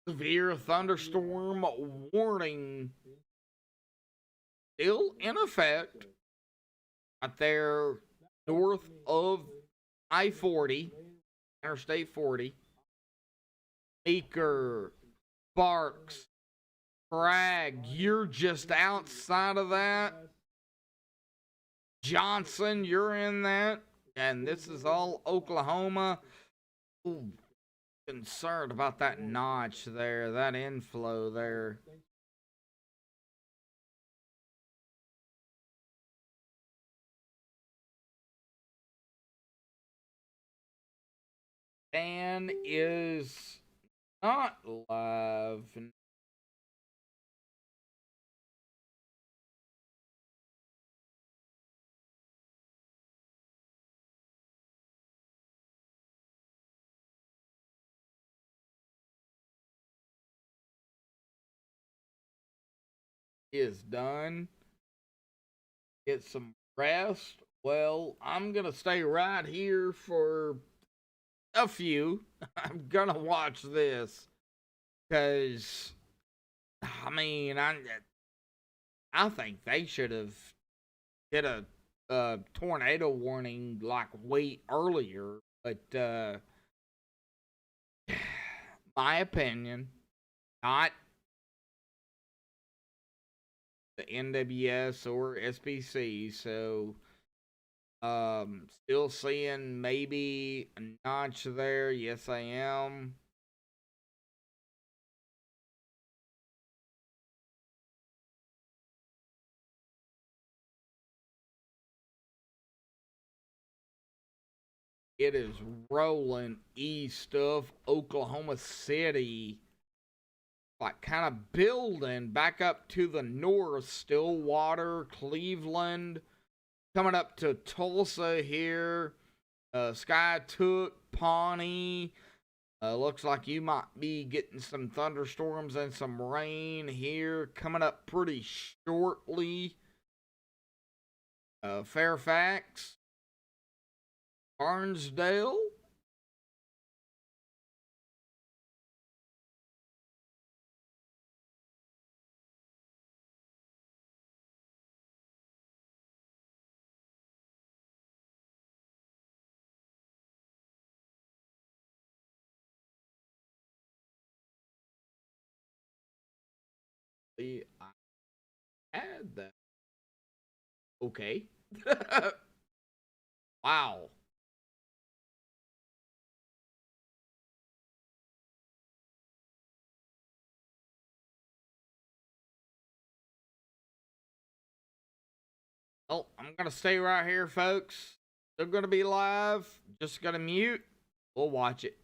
Severe thunderstorm warning still in effect out there north of I-40, Interstate 40. Meeker, Sparks, Bragg, you're just outside of that. Johnson, you're in that. And this is all Oklahoma. Ooh, concerned about that notch there, that inflow there. Dan is not live. Is done. Get some rest. Well, I'm gonna stay right here for a few. I'm gonna watch this because I mean I think they should have did a tornado warning like way earlier, but my opinion, not the NWS or SBC. So, still seeing maybe a notch there. Yes, I am. It is rolling east of Oklahoma City, like kind of building back up to the north. Stillwater, Cleveland, coming up to Tulsa here. Skytook, Pawnee. Looks like you might be getting some thunderstorms and some rain here coming up pretty shortly. Fairfax, Barnesdale. I had that. Okay. Wow. Well, I'm gonna stay right here, folks. They're gonna be live. Just gonna mute. We'll watch it.